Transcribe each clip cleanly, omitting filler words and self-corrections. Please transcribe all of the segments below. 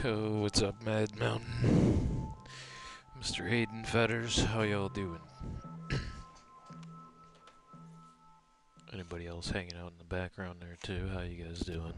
Yo, what's up, Mad Mountain? Mr. Hayden Fetters, how y'all doing? Anybody else hanging out in the background there too? How you guys doing?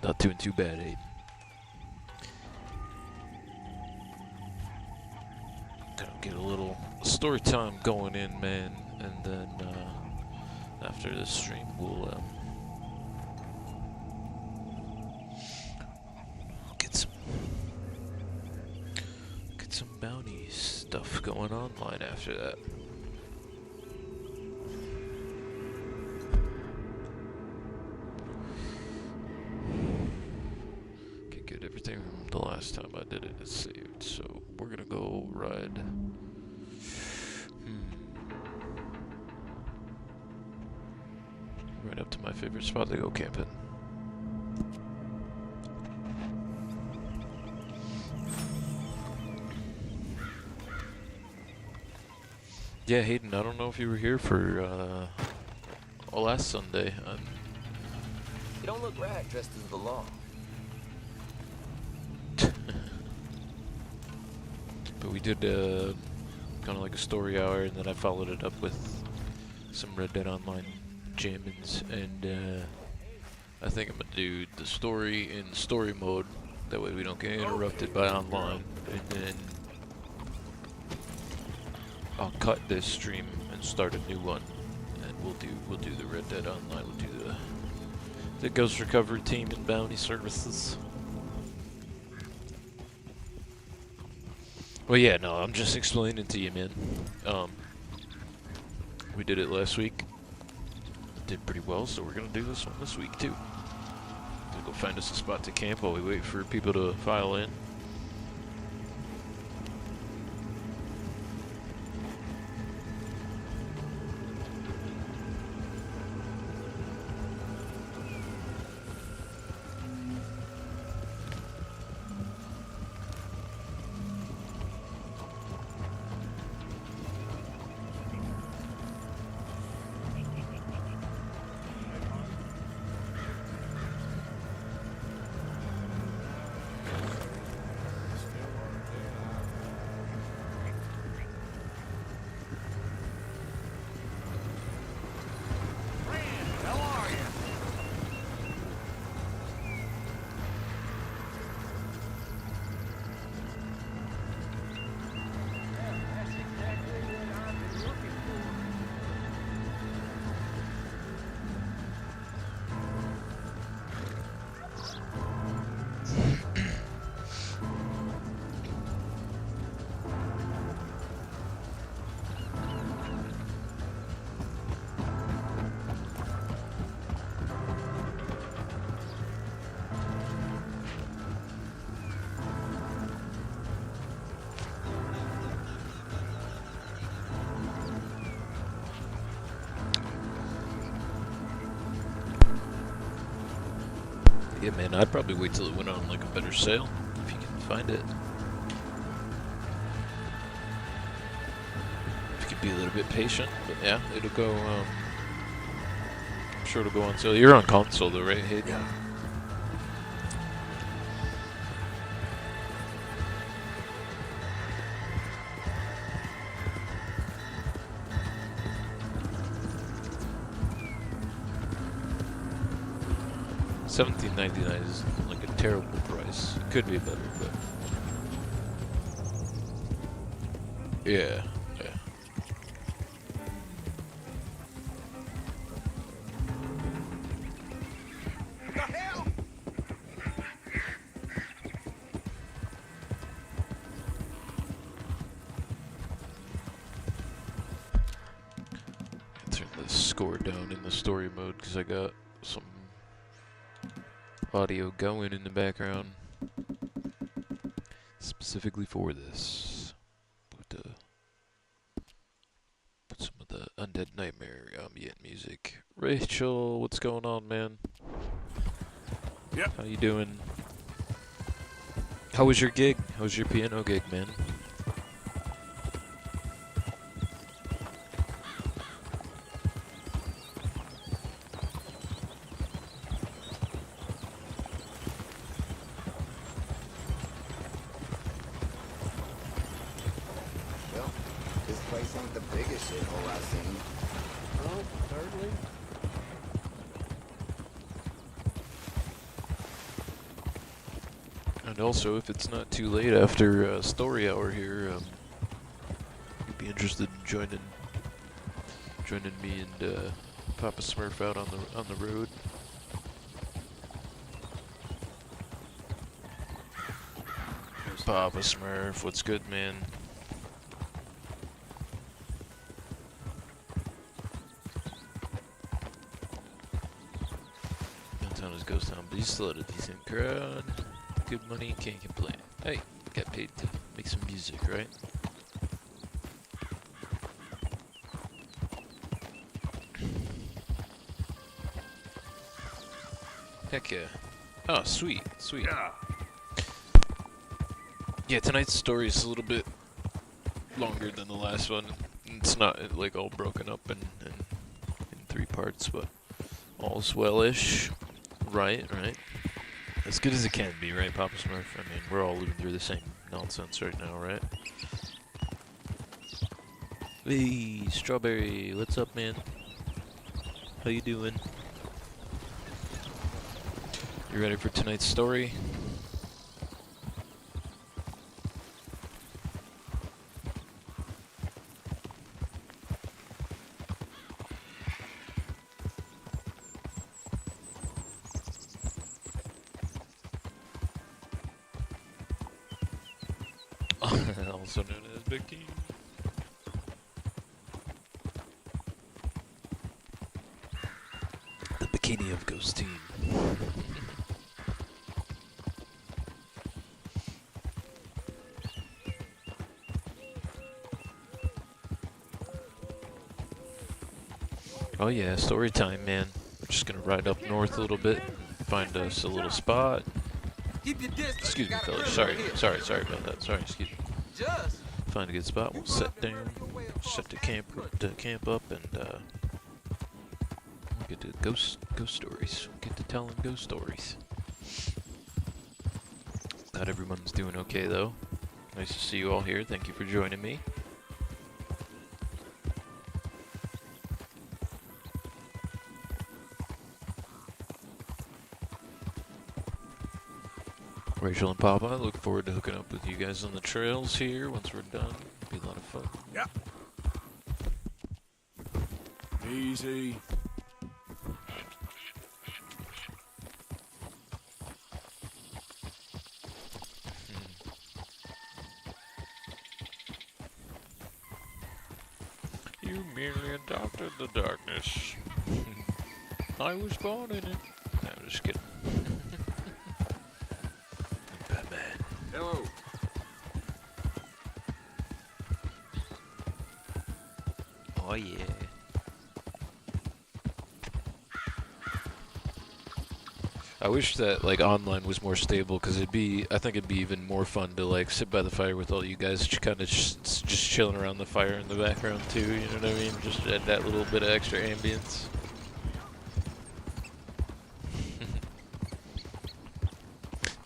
Not doing too bad, Hayden. Gonna get a little story time going in, man, and then after this stream we'll get some bounty stuff going online after that. The last time I did it, it's saved, so we're gonna go ride. Right up to my favorite spot to go camping. Yeah, Hayden, I don't know if you were here for last Sunday. You don't look right dressed as the law. But we did kind of like a story hour, and then I followed it up with some Red Dead Online jammins, and I think I'm gonna do the story in story mode. That way we don't get interrupted by online, and then I'll cut this stream and start a new one, and we'll do the Red Dead Online. We'll do the Ghost Recovery Team and Bounty Services. Well, yeah, no, I'm just explaining to you, man. We did it last week. It did pretty well, so we're gonna do this one this week too. Gonna go find us a spot to camp while we wait for people to file in. Yeah, man, I'd probably wait till it went on like a better sale, if you can find it. If you could be a little bit patient, but yeah, it'll go, I'm sure it'll go on sale. You're on console though, right, Hayden? Yeah. $17.99 is like a terrible price. It could be better, but yeah, yeah. The hell? Turn the score down in the story mode because I got some audio going in the background specifically for this. Put some of the Undead Nightmare ambient music. Rachel, what's going on, man? Yep. How you doing? How was your gig? How was your piano gig, man? Well, this place ain't the biggest shithole I've seen. Oh, hardly. And also, if it's not too late after story hour here, you'd be interested in joining me and Papa Smurf out on the road. Papa Smurf, what's good, man? Downtown is ghost town, but you still had a decent crowd. Good money, can't complain. Hey, got paid to make some music, right? Heck yeah. Oh, sweet, sweet. Yeah. Yeah, tonight's story is a little bit longer than the last one. It's not like all broken up in 3 parts, but all's well-ish. Right. As good as it can be, right, Papa Smurf? I mean, we're all living through the same nonsense right now, right? Hey, Strawberry, what's up, man? How you doing? You ready for tonight's story? Also known as Bikini. The Bikini of Ghost Team. Oh yeah, story time, man. We're just gonna ride up north a little bit, find us a little spot. Excuse me, fellas. Sorry about that. Sorry, excuse me. Find a good spot. We'll sit down, set the camp up, and we'll get to ghost stories. We'll get to telling ghost stories. Glad everyone's doing okay, though. Nice to see you all here. Thank you for joining me. Rachel and Papa, I look forward to hooking up with you guys on the trails here once we're done. It'll be a lot of fun. Yeah. Easy. You merely adopted the darkness. I was born in it. No, I'm just kidding. Batman. Hello. Oh yeah. I wish that like online was more stable, because I think it'd be even more fun to like sit by the fire with all you guys, kind of just chilling around the fire in the background too. You know what I mean? Just add that little bit of extra ambience.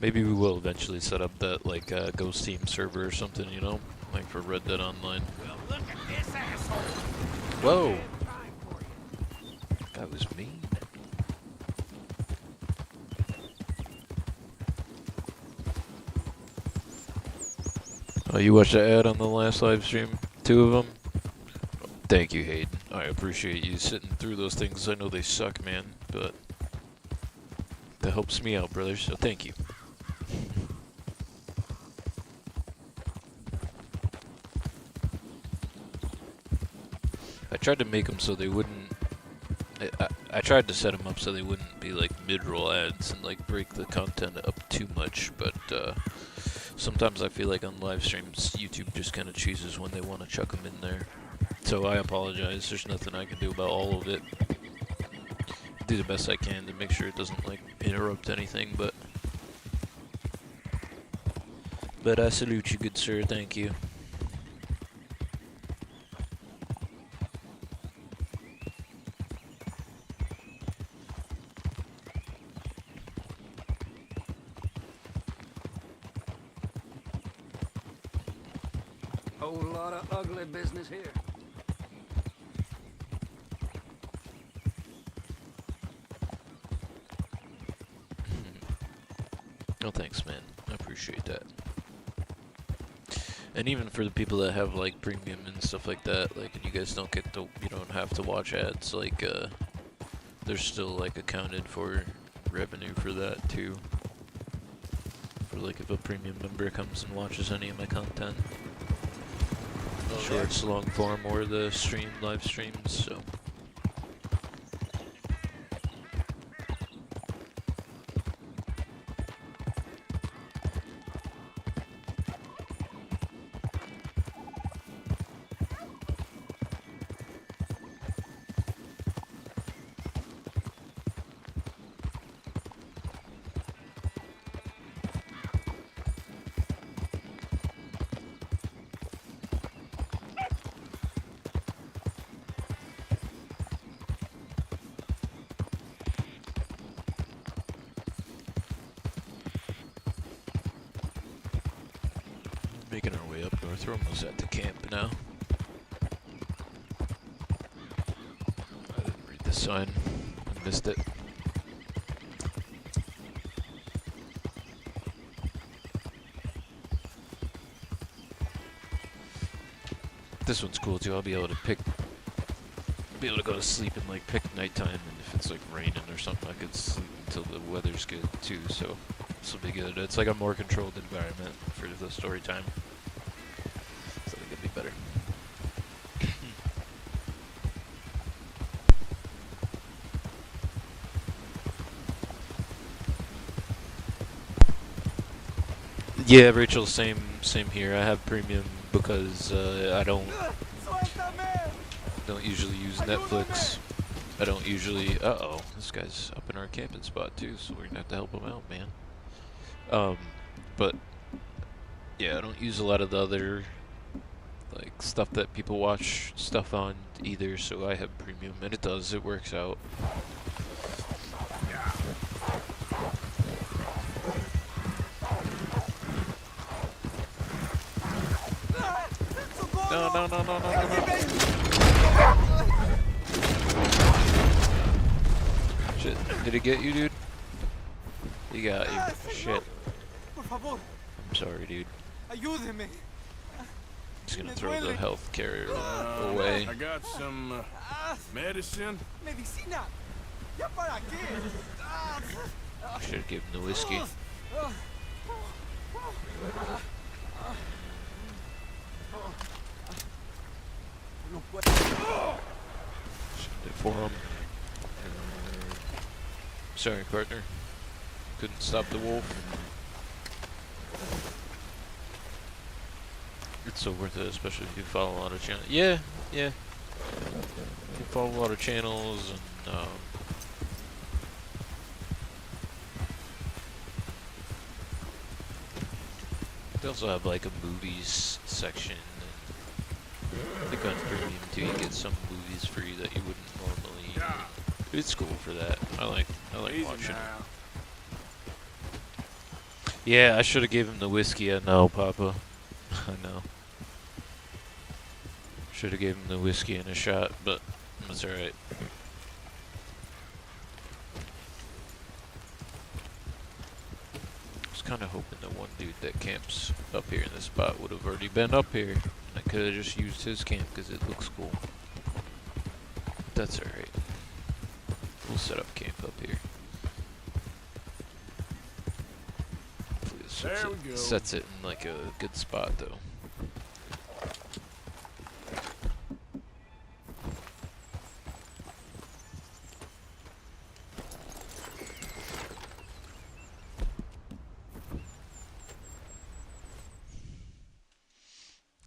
Maybe we will eventually set up that like Ghost Team server or something, you know, like for Red Dead Online. Well, look at this asshole. Whoa, that was mean. Oh, you watched the ad on the last live stream? 2 of them? Thank you, Hayden. I appreciate you sitting through those things. I know they suck, man, but that helps me out, brother, so thank you. I tried to make them so they wouldn't... I tried to set them up so they wouldn't be like mid-roll ads and like break the content up too much, but sometimes I feel like on live streams, YouTube just kind of chooses when they want to chuck them in there. So I apologize. There's nothing I can do about all of it. Do the best I can to make sure it doesn't like interrupt anything, but I salute you, good sir. Thank you. Whole lot of ugly business here. Oh, thanks, man. I appreciate that. And even for the people that have like premium and stuff like that, like, and you guys don't get to, you don't have to watch ads. Like, there's still like accounted for revenue for that too. For like if a premium member comes and watches any of my content, shorts, long form, or the live streams. So. Making our way up north. We're almost at the camp now. I didn't read the sign. I missed it. This one's cool too. I'll be able to go to sleep and like pick nighttime, and if it's like raining or something, I could sleep until the weather's good too. So this will be good. It's like a more controlled environment for the story time. So I think it'll be better. Yeah, Rachel, same here. I have premium because I don't usually use Netflix. I don't usually. Uh-oh, this guy's up in our camping spot too, so we're gonna have to help him out, man. But yeah, I don't use a lot of the other like stuff that people watch stuff on either, so I have premium, and it works out. No. Shit, did it get you, dude? He got you. Shit. I'm sorry, dude. Ayúdeme. Just gonna throw the health carrier away. I got some medicine. Medicina. ¿Ya para qué? Should've given him the whiskey. Should've for him. Sorry, partner. Couldn't stop the wolf. It's so worth it, especially if you follow a lot of channels. Yeah. You follow a lot of channels, and they also have like a movies section. And I think on premium too, you get some movies free that you wouldn't normally. It's cool for that. I like Easy watching it. now. Yeah, I should have gave him the whiskey. I know, Papa. I know. Should have gave him the whiskey and a shot, but that's alright. I was kind of hoping the one dude that camps up here in this spot would have already been up here. I could have just used his camp because it looks cool. But that's alright. We'll set up camp up here. Hopefully this There we go. sets it in like a good spot though.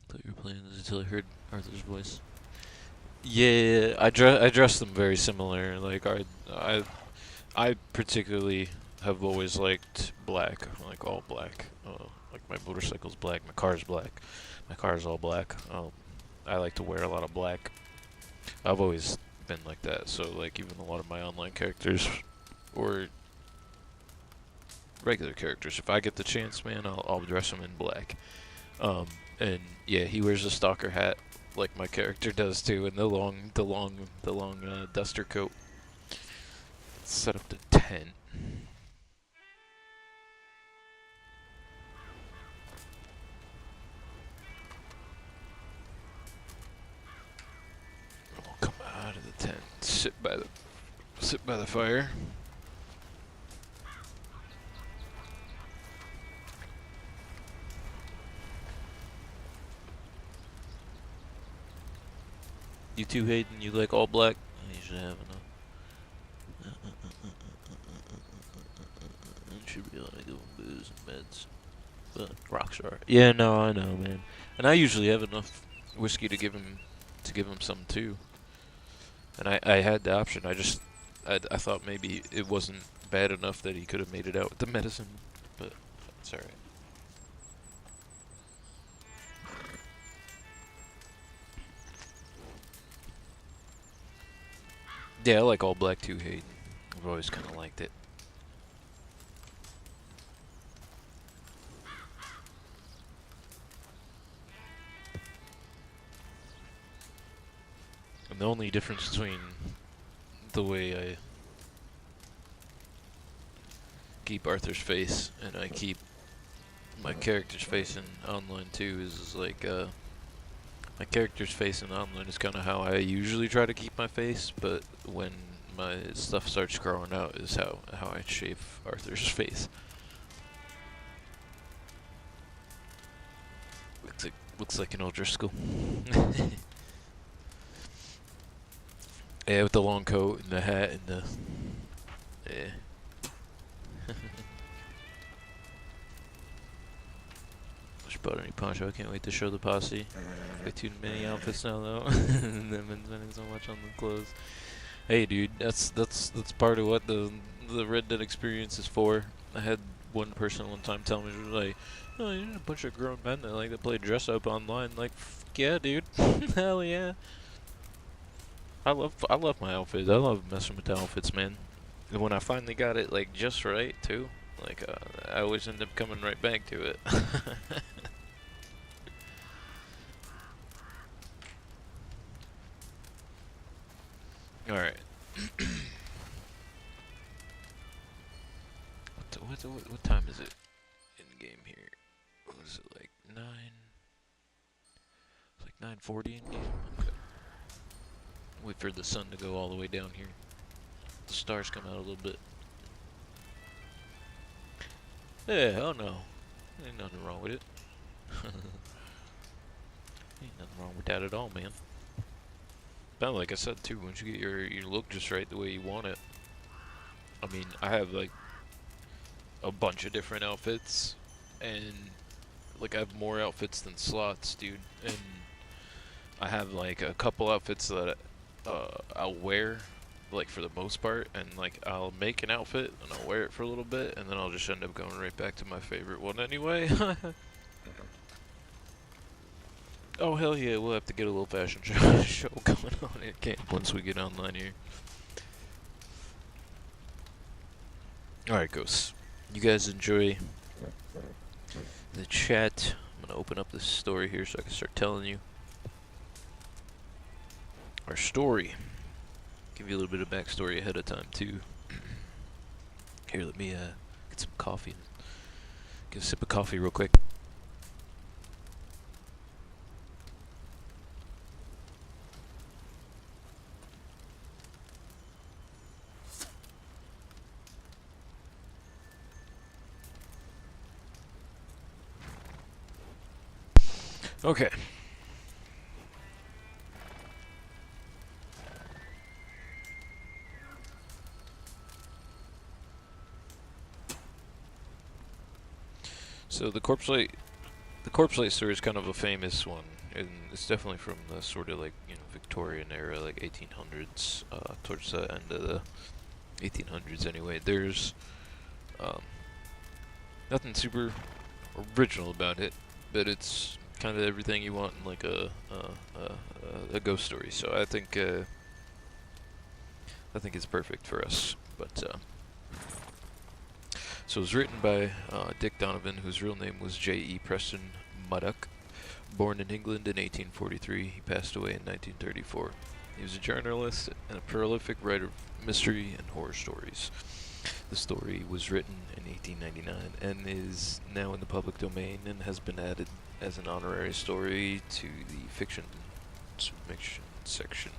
Thought you were playing this until I heard Arthur's voice. Yeah, I dress them very similar. Like I particularly have always liked black, like all black. Like my motorcycle's black, my car's black, my car's all black. I like to wear a lot of black. I've always been like that. So like even a lot of my online characters or regular characters, if I get the chance, man, I'll dress them in black. And yeah, he wears a stalker hat like my character does too, and the long duster coat. Let's set up the tent. We'll come out of the tent, sit by the fire. You too, Hayden? You like all black? You should have enough. It should be like doing booze and meds. But Rockstar. Yeah, no, I know, man. And I usually have enough whiskey to give him some too. And I had the option. I thought maybe it wasn't bad enough that he could have made it out with the medicine, but it's alright. Yeah, I like all black too, Hayden. I've always kind of liked it. And the only difference between the way I keep Arthur's face and I keep my character's face in online too is like my character's face in online is kind of how I usually try to keep my face, but when my stuff starts growing out is how I shave Arthur's face. Looks like an old Driscoll. Yeah, with the long coat and the hat and the yeah. Just bought a new poncho. I can't wait to show the posse. Got too many outfits now though. And I've been spending so much on the clothes. Hey, dude, that's part of what the Red Dead experience is for. I had one person one time tell me, she was like, "Oh, you're a bunch of grown men that like to play dress up online." Like, yeah, dude, hell yeah. I love my outfits. I love messing with the outfits, man. And when I finally got it like just right too, like I always end up coming right back to it. All right. What time is it in game here? What is it, like 9? It's like 9:40 in game. Okay. Wait for the sun to go all the way down here. The stars come out a little bit. Yeah, oh no. Ain't nothing wrong with it. Ain't nothing wrong with that at all, man. But like I said too, once you get your look just right the way you want it. I mean, I have like a bunch of different outfits, and like I have more outfits than slots, dude. And I have like a couple outfits that I'll wear like for the most part, and like I'll make an outfit and I'll wear it for a little bit, and then I'll just end up going right back to my favorite one anyway. Oh hell yeah, we'll have to get a little fashion show going on at camp once we get online here. Alright, ghosts. You guys enjoy the chat. I'm gonna open up this story here so I can start telling you our story. Give you a little bit of backstory ahead of time too. Here, let me get some coffee. Get a sip of coffee real quick. Okay. So the corpse light story is kind of a famous one, and it's definitely from the sort of like, you know, Victorian era, like 1800s, towards the end of the 1800s anyway. There's nothing super original about it, but it's kind of everything you want in like a ghost story. So I think it's perfect for us. But so it was written by Dick Donovan, whose real name was J.E. Preston Muddock. Born in England in 1843, he passed away in 1934. He was a journalist and a prolific writer of mystery and horror stories. The story was written in 1899 and is now in the public domain and has been added as an honorary story to the fiction section.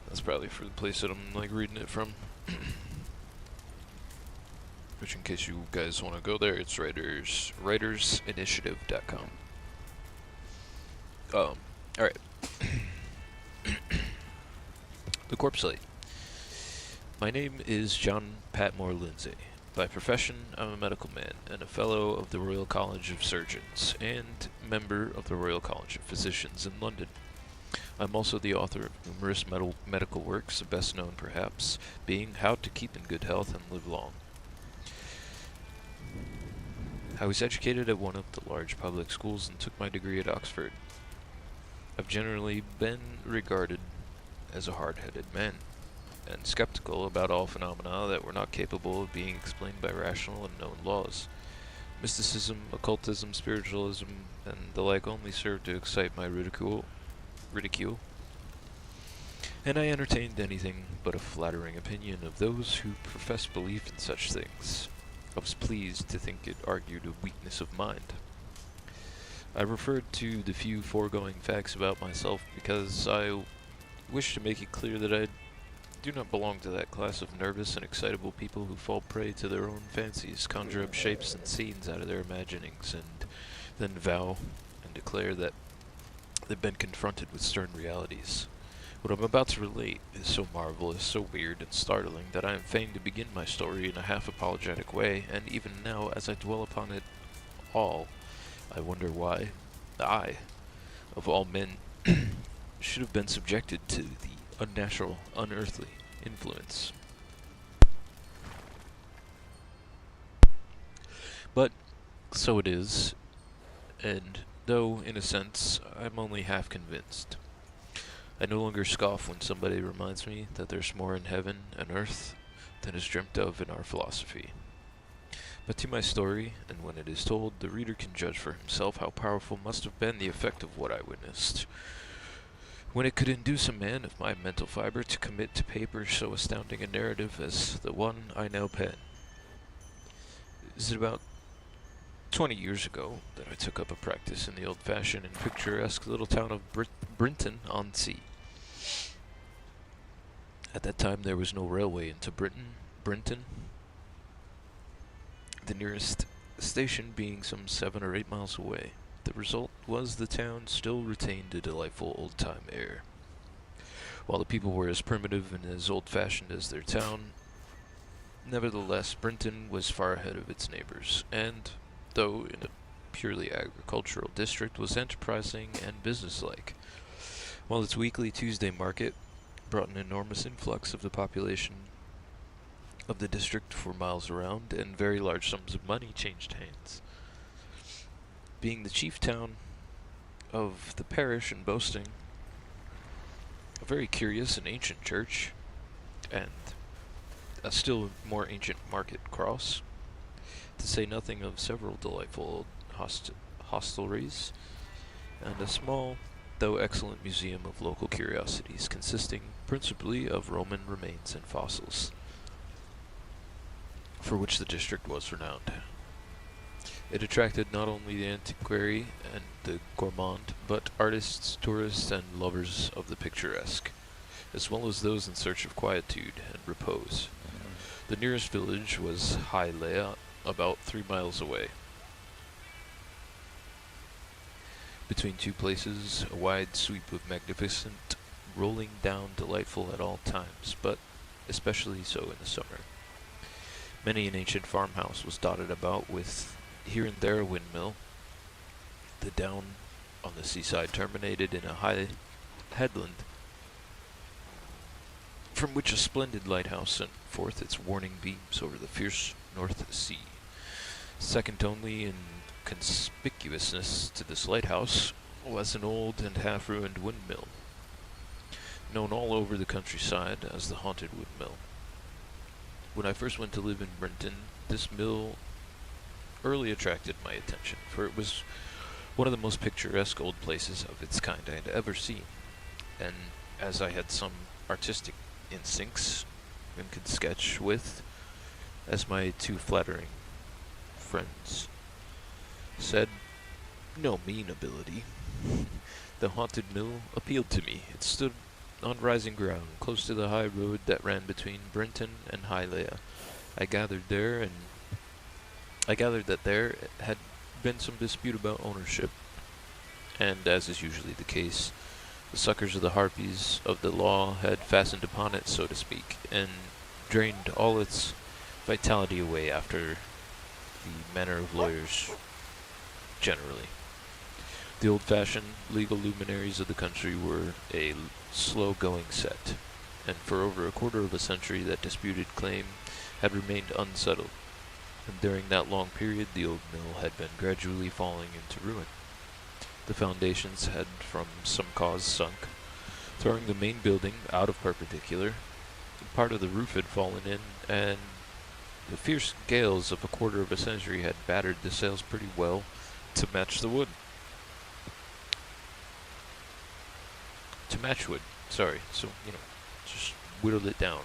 That's probably for the place that I'm like reading it from. Which, in case you guys want to go there, it's writersinitiative.com. Alright. The corpse light. My name is John Patmore Lindsay. By profession, I'm a medical man and a fellow of the Royal College of Surgeons and member of the Royal College of Physicians in London. I'm also the author of numerous medical works, best known perhaps being How to Keep in Good Health and Live Long. I was educated at one of the large public schools and took my degree at Oxford. I've generally been regarded as a hard-headed man, and skeptical about all phenomena that were not capable of being explained by rational and known laws. Mysticism, occultism, spiritualism, and the like only served to excite my ridicule, and I entertained anything but a flattering opinion of those who professed belief in such things. I was pleased to think it argued a weakness of mind. I referred to the few foregoing facts about myself because I wish to make it clear that I do not belong to that class of nervous and excitable people who fall prey to their own fancies, conjure up shapes and scenes out of their imaginings, and then vow and declare that they've been confronted with stern realities. What I'm about to relate is so marvelous, so weird and startling that I am fain to begin my story in a half-apologetic way, and even now, as I dwell upon it all, I wonder why I, of all men, should have been subjected to the unnatural, unearthly influence. But so it is, and though, in a sense, I'm only half convinced. I no longer scoff when somebody reminds me that there's more in heaven and earth than is dreamt of in our philosophy. But to my story, and when it is told, the reader can judge for himself how powerful must have been the effect of what I witnessed. When it could induce a man of my mental fiber to commit to paper so astounding a narrative as the one I now pen. Is it about 20 years ago that I took up a practice in the old-fashioned and picturesque little town of Brinton-on-Sea. At that time there was no railway into Brinton, the nearest station being some 7 or 8 miles away. The result was the town still retained a delightful old-time air. While the people were as primitive and as old-fashioned as their town, nevertheless Brinton was far ahead of its neighbors, and though in a purely agricultural district, was enterprising and businesslike. While its weekly Tuesday market brought an enormous influx of the population of the district for miles around, and very large sums of money changed hands. Being the chief town of the parish and boasting a very curious and ancient church, and a still more ancient market cross, to say nothing of several delightful old hostelries, and a small, though excellent museum of local curiosities, consisting principally of Roman remains and fossils, for which the district was renowned. It attracted not only the antiquary and the gourmand, but artists, tourists, and lovers of the picturesque, as well as those in search of quietude and repose. The nearest village was Hialeah, about 3 miles away. Between two places, a wide sweep of magnificent, rolling down, delightful at all times, but especially so in the summer. Many an ancient farmhouse was dotted about with here and there a windmill. The down on the seaside terminated in a high headland, from which a splendid lighthouse sent forth its warning beams over the fierce North Sea. Second only in conspicuousness to this lighthouse was an old and half-ruined windmill, known all over the countryside as the Haunted Windmill. When I first went to live in Brenton, this mill early attracted my attention, for it was one of the most picturesque old places of its kind I had ever seen, and as I had some artistic instincts and could sketch with, as my two flattering friends said, no mean ability, the haunted mill appealed to me. It stood on rising ground, close to the high road that ran between Brenton and Hialeah. I gathered that there had been some dispute about ownership, and as is usually the case, the suckers of the harpies of the law had fastened upon it, so to speak, and drained all its vitality away after the manner of lawyers generally. The old-fashioned legal luminaries of the country were a slow-going set, and for over a quarter of a century that disputed claim had remained unsettled, and during that long period the old mill had been gradually falling into ruin. The foundations had from some cause sunk, throwing the main building out of perpendicular. Part of the roof had fallen in, and the fierce gales of a quarter of a century had battered the sails pretty well to match the wood. To match wood, sorry, so, just whittled it down.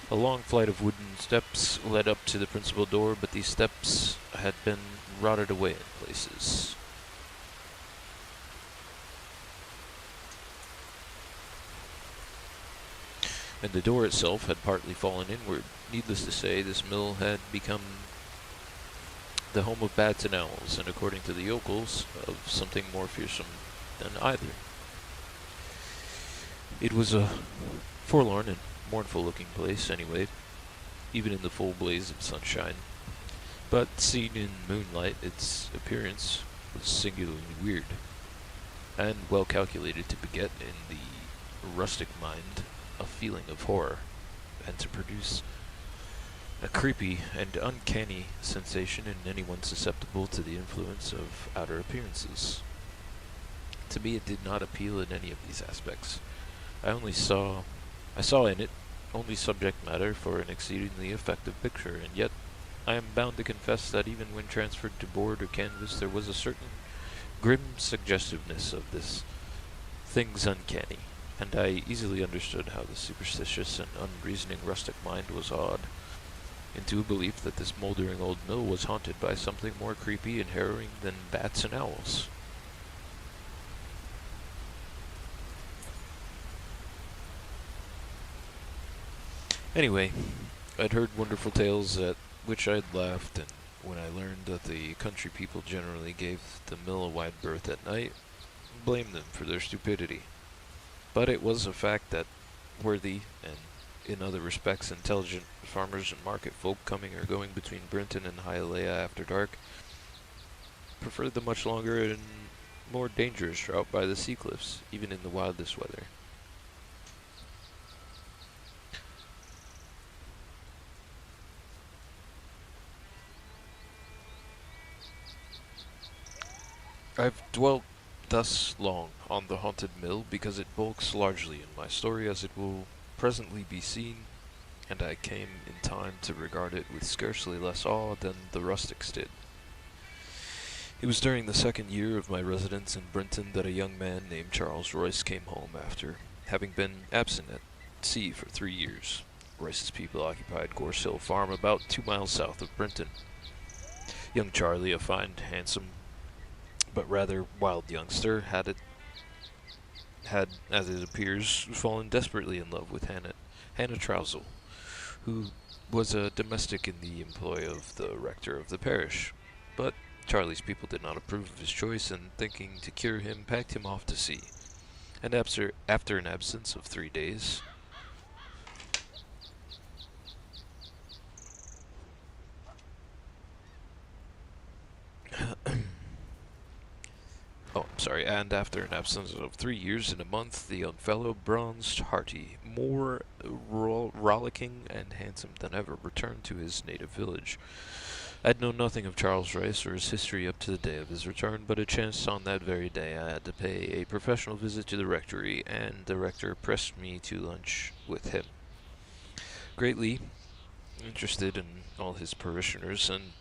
A long flight of wooden steps led up to the principal door, but these steps had been rotted away in places. And the door itself had partly fallen inward. Needless to say, this mill had become the home of bats and owls, and according to the yokels, of something more fearsome than either. It was a forlorn and mournful-looking place, anyway, even in the full blaze of sunshine. But seen in moonlight, its appearance was singularly weird, and well calculated to beget in the rustic mind a feeling of horror, and to produce a creepy and uncanny sensation in anyone susceptible to the influence of outer appearances. To me it did not appeal in any of these aspects. I saw in it only subject matter for an exceedingly effective picture, and yet I am bound to confess that even when transferred to board or canvas there was a certain grim suggestiveness of this thing's uncanny, and I easily understood how the superstitious and unreasoning rustic mind was awed into a belief that this mouldering old mill was haunted by something more creepy and harrowing than bats and owls. Anyway, I'd heard wonderful tales at which I'd laughed, and when I learned that the country people generally gave the mill a wide berth at night, blamed them for their stupidity. But it was a fact that worthy, and in other respects intelligent, farmers and market folk coming or going between Brenton and Hialeah after dark preferred the much longer and more dangerous route by the sea cliffs, even in the wildest weather. I've dwelt thus long on the haunted mill because it bulks largely in my story, as it will presently be seen, and I came in time to regard it with scarcely less awe than the rustics did. It was during the second year of my residence in Brinton that a young man named Charles Royce came home after having been absent at sea for 3 years. Royce's people occupied Gorse Hill Farm about 2 miles south of Brinton. Young Charlie, a fine, handsome, but rather wild youngster, had, as it appears, fallen desperately in love with Hannah Trousel, who was a domestic in the employ of the rector of the parish. But Charlie's people did not approve of his choice, and thinking to cure him, packed him off to sea. And after an absence of 3 days, and after an absence of 3 years and a month, the young fellow, bronzed, hearty, more rollicking and handsome than ever, returned to his native village. I had known nothing of Charles Rice or his history up to the day of his return, but it chanced on that very day I had to pay a professional visit to the rectory, and the rector pressed me to lunch with him. Greatly interested in all his parishioners, and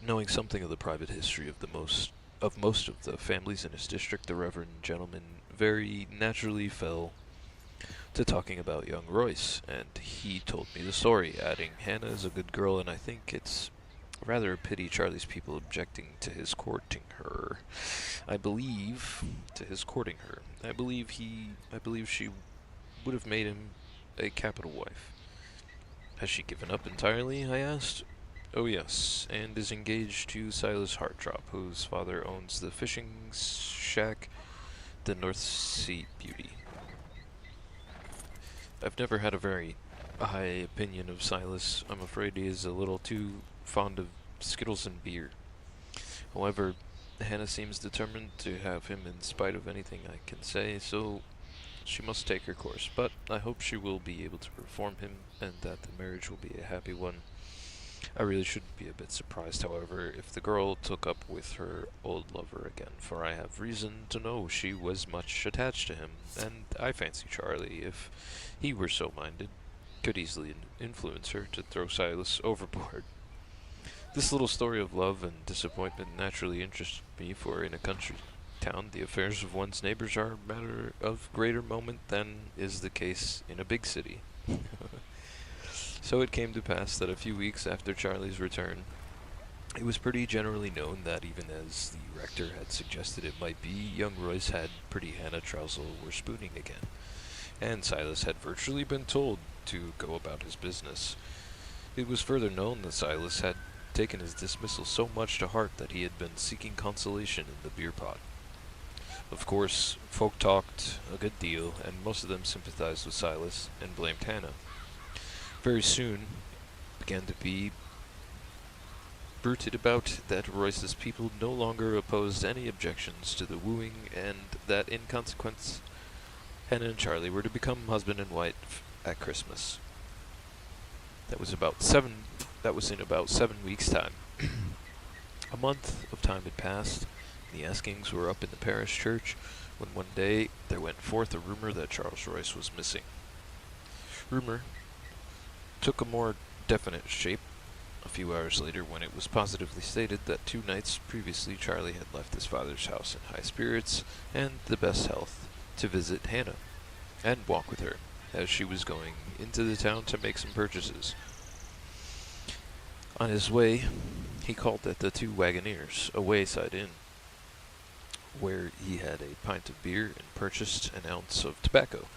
knowing something of the private history of most of the families in his district, the reverend gentleman very naturally fell to talking about young Royce, and he told me the story, adding, "Hannah is a good girl, and I think it's rather a pity Charlie's people objecting to his courting her. I believe she would have made him a capital wife." "Has she given up entirely?" I asked. "Oh yes, and is engaged to Silas Hartrop, whose father owns the fishing shack, the North Sea Beauty." I've never had a very high opinion of Silas. I'm afraid he is a little too fond of Skittles and beer. However, Hannah seems determined to have him in spite of anything I can say, so she must take her course. But I hope she will be able to reform him, and that the marriage will be a happy one. I really should be a bit surprised, however, if the girl took up with her old lover again, for I have reason to know she was much attached to him, and I fancy Charlie, if he were so minded, could easily influence her to throw Silas overboard. This little story of love and disappointment naturally interested me, for in a country town the affairs of one's neighbors are a matter of greater moment than is the case in a big city. So it came to pass that a few weeks after Charlie's return, it was pretty generally known that, even as the rector had suggested it might be, young Royce had pretty Hannah Trousel were spooning again, and Silas had virtually been told to go about his business. It was further known that Silas had taken his dismissal so much to heart that he had been seeking consolation in the beer pot. Of course, folk talked a good deal, and most of them sympathized with Silas and blamed Hannah. Very soon began to be bruited about that Royce's people no longer opposed any objections to the wooing, and that in consequence Hannah and Charlie were to become husband and wife at Christmas. That was in about 7 weeks' time. A month of time had passed, and the askings were up in the parish church, when one day there went forth a rumor that Charles Royce was missing. Rumor took a more definite shape a few hours later, when it was positively stated that 2 nights previously Charlie had left his father's house in high spirits and the best health to visit Hannah and walk with her, as she was going into the town to make some purchases. On his way, he called at the Two Wagoneers, a wayside inn, where he had a pint of beer and purchased an ounce of tobacco.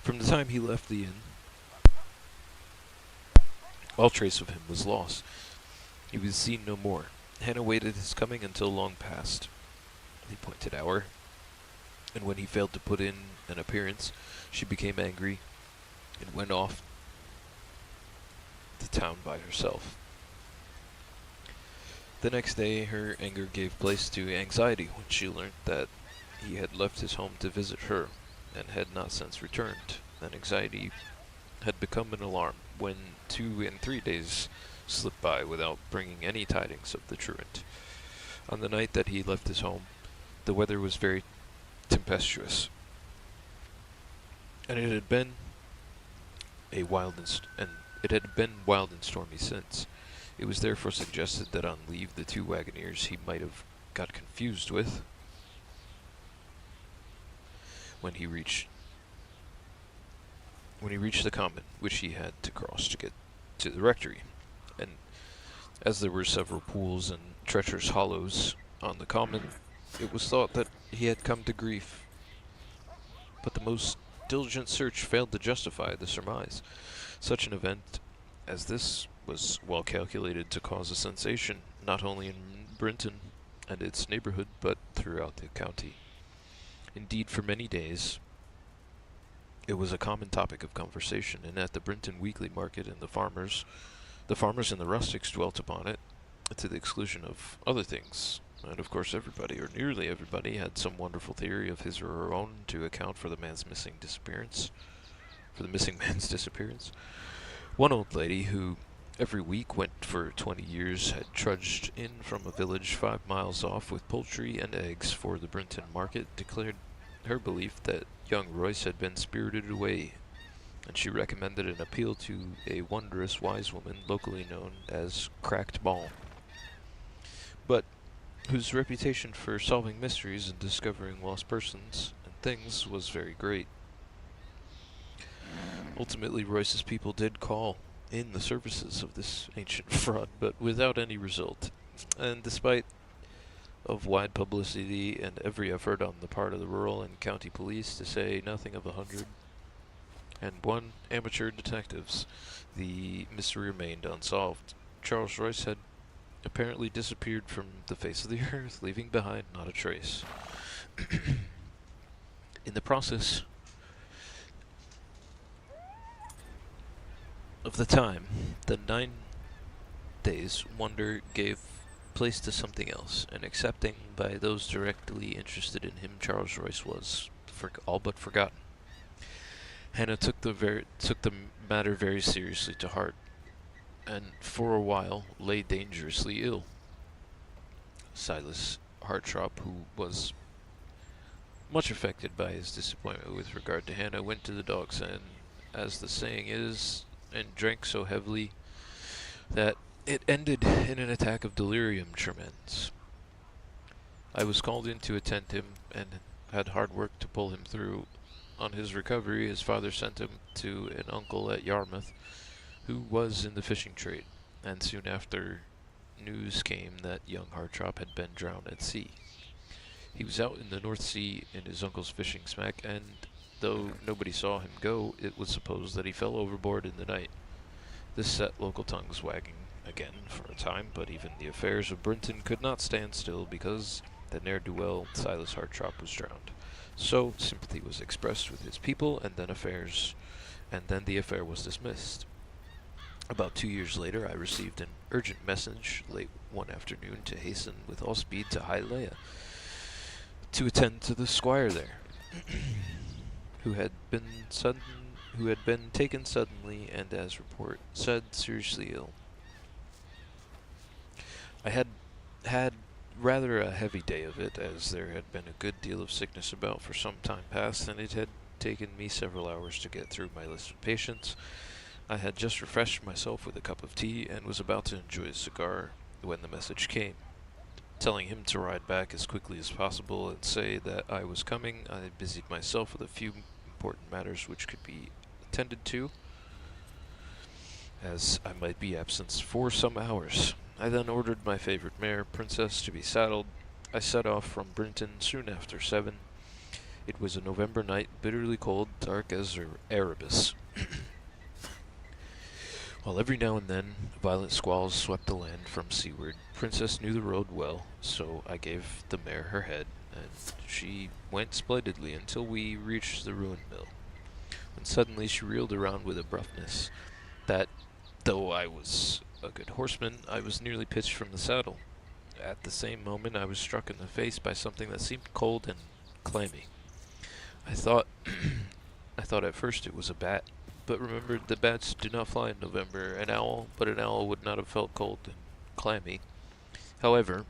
From the time he left the inn, all trace of him was lost. He was seen no more. Hannah waited his coming until long past the appointed hour, and when he failed to put in an appearance, she became angry and went off to town by herself. The next day, her anger gave place to anxiety when she learnt that he had left his home to visit her, and had not since returned. That anxiety had become an alarm when 2 and 3 days slipped by without bringing any tidings of the truant. On the night that he left his home, the weather was very tempestuous, and it had been and it had been wild and stormy since. It was therefore suggested that on leave the two wagoneers he might have got confused with when he reached the common which he had to cross to get to the rectory. And as there were several pools and treacherous hollows on the common, it was thought that he had come to grief. But the most diligent search failed to justify the surmise. Such an event as this was well calculated to cause a sensation, not only in Brinton and its neighborhood, but throughout the county. Indeed, for many days, it was a common topic of conversation, and at the Brinton weekly market and the farmers and the rustics dwelt upon it, to the exclusion of other things. And of course everybody, or nearly everybody, had some wonderful theory of his or her own to account for the missing man's disappearance. One old lady, who every week went for 20 years, had trudged in from a village 5 miles off with poultry and eggs for the Brinton market, declared her belief that young Royce had been spirited away, and she recommended an appeal to a wondrous wise woman locally known as Cracked Ball, but whose reputation for solving mysteries and discovering lost persons and things was very great. Ultimately, Royce's people did call in the services of this ancient fraud, but without any result, and despite of wide publicity and every effort on the part of the rural and county police, to say nothing of 101 amateur detectives, the mystery remained unsolved. Charles Royce had apparently disappeared from the face of the earth, leaving behind not a trace. In the process of the time, the 9 days' wonder gave place to something else, and accepting by those directly interested in him, Charles Royce was all but forgotten. Hannah took the matter very seriously to heart, and for a while lay dangerously ill. Silas Hartrop, who was much affected by his disappointment with regard to Hannah, went to the dog's den, as the saying is, and drank so heavily that it ended in an attack of delirium tremens. I was called in to attend him, and had hard work to pull him through. On his recovery, his father sent him to an uncle at Yarmouth, who was in the fishing trade, and soon after news came that young Hartrop had been drowned at sea. He was out in the North Sea in his uncle's fishing smack, and though nobody saw him go, it was supposed that he fell overboard in the night. This set local tongues wagging again for a time, but even the affairs of Brinton could not stand still because the ne'er-do-well Silas Hartrop was drowned. So sympathy was expressed with his people, and then the affair was dismissed. About 2 years later, I received an urgent message late one afternoon to hasten with all speed to Hialeah to attend to the squire there, who had been taken suddenly and, as report said, seriously ill. I had had rather a heavy day of it, as there had been a good deal of sickness about for some time past, and it had taken me several hours to get through my list of patients. I had just refreshed myself with a cup of tea, and was about to enjoy a cigar when the message came. Telling him to ride back as quickly as possible and say that I was coming, I busied myself with a few important matters which could be attended to, as I might be absent for some hours. I then ordered my favorite mare, Princess, to be saddled. I set off from Brinton soon after 7. It was a November night, bitterly cold, dark as Erebus. While every now and then violent squalls swept the land from seaward, Princess knew the road well, so I gave the mare her head, and she went splendidly until we reached the ruined mill, when suddenly she reeled around with abruptness that, though I was a good horseman, I was nearly pitched from the saddle. At the same moment I was struck in the face by something that seemed cold and clammy. I thought at first it was a bat, but remembered that bats do not fly in November. An owl would not have felt cold and clammy. However,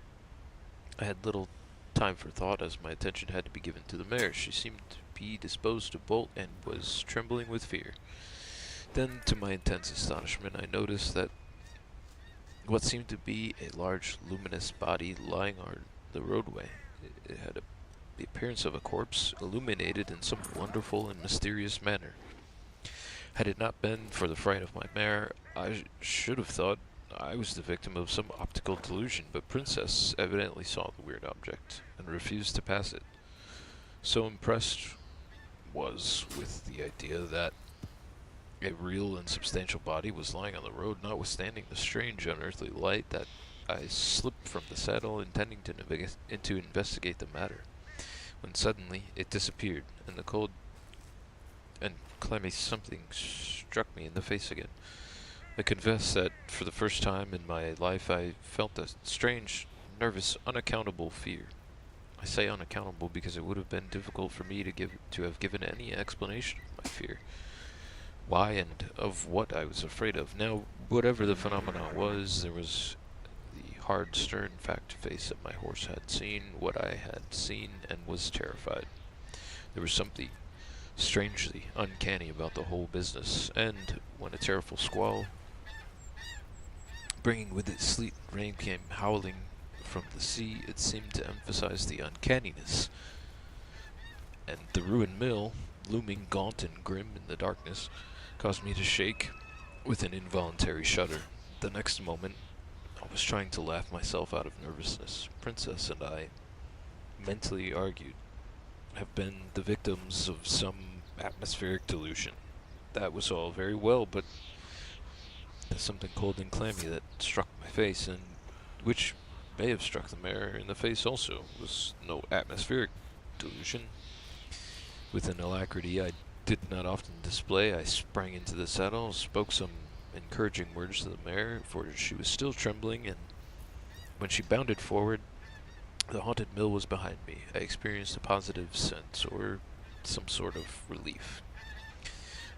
I had little time for thought, as my attention had to be given to the mare. She seemed be disposed to bolt and was trembling with fear. Then, to my intense astonishment, I noticed that what seemed to be a large luminous body lying on the roadway. It had the appearance of a corpse, illuminated in some wonderful and mysterious manner. Had it not been for the fright of my mare, I should have thought I was the victim of some optical delusion, but Princess evidently saw the weird object and refused to pass it. So impressed was with the idea that a real and substantial body was lying on the road, notwithstanding the strange unearthly light, that I slipped from the saddle, intending to investigate the matter, when suddenly it disappeared, and the cold and clammy something struck me in the face again. I confess that for the first time in my life I felt a strange, nervous, unaccountable fear. I say unaccountable because it would have been difficult for me to have given any explanation of my fear. Why and of what I was afraid of. Now, whatever the phenomenon was, there was the hard, stern fact to face that my horse had seen what I had seen and was terrified. There was something strangely uncanny about the whole business, and when a terrible squall, bringing with it sleet and rain, came howling from the sea, it seemed to emphasize the uncanniness. And the ruined mill, looming gaunt and grim in the darkness, caused me to shake with an involuntary shudder. The next moment, I was trying to laugh myself out of nervousness. Princess and I, mentally argued, have been the victims of some atmospheric delusion. That was all very well, but there's something cold and clammy that struck my face, and which may have struck the mare in the face also. It was no atmospheric delusion. With an alacrity I did not often display, I sprang into the saddle, spoke some encouraging words to the mare, for she was still trembling, and when she bounded forward, the haunted mill was behind me. I experienced a positive sense, or some sort of relief.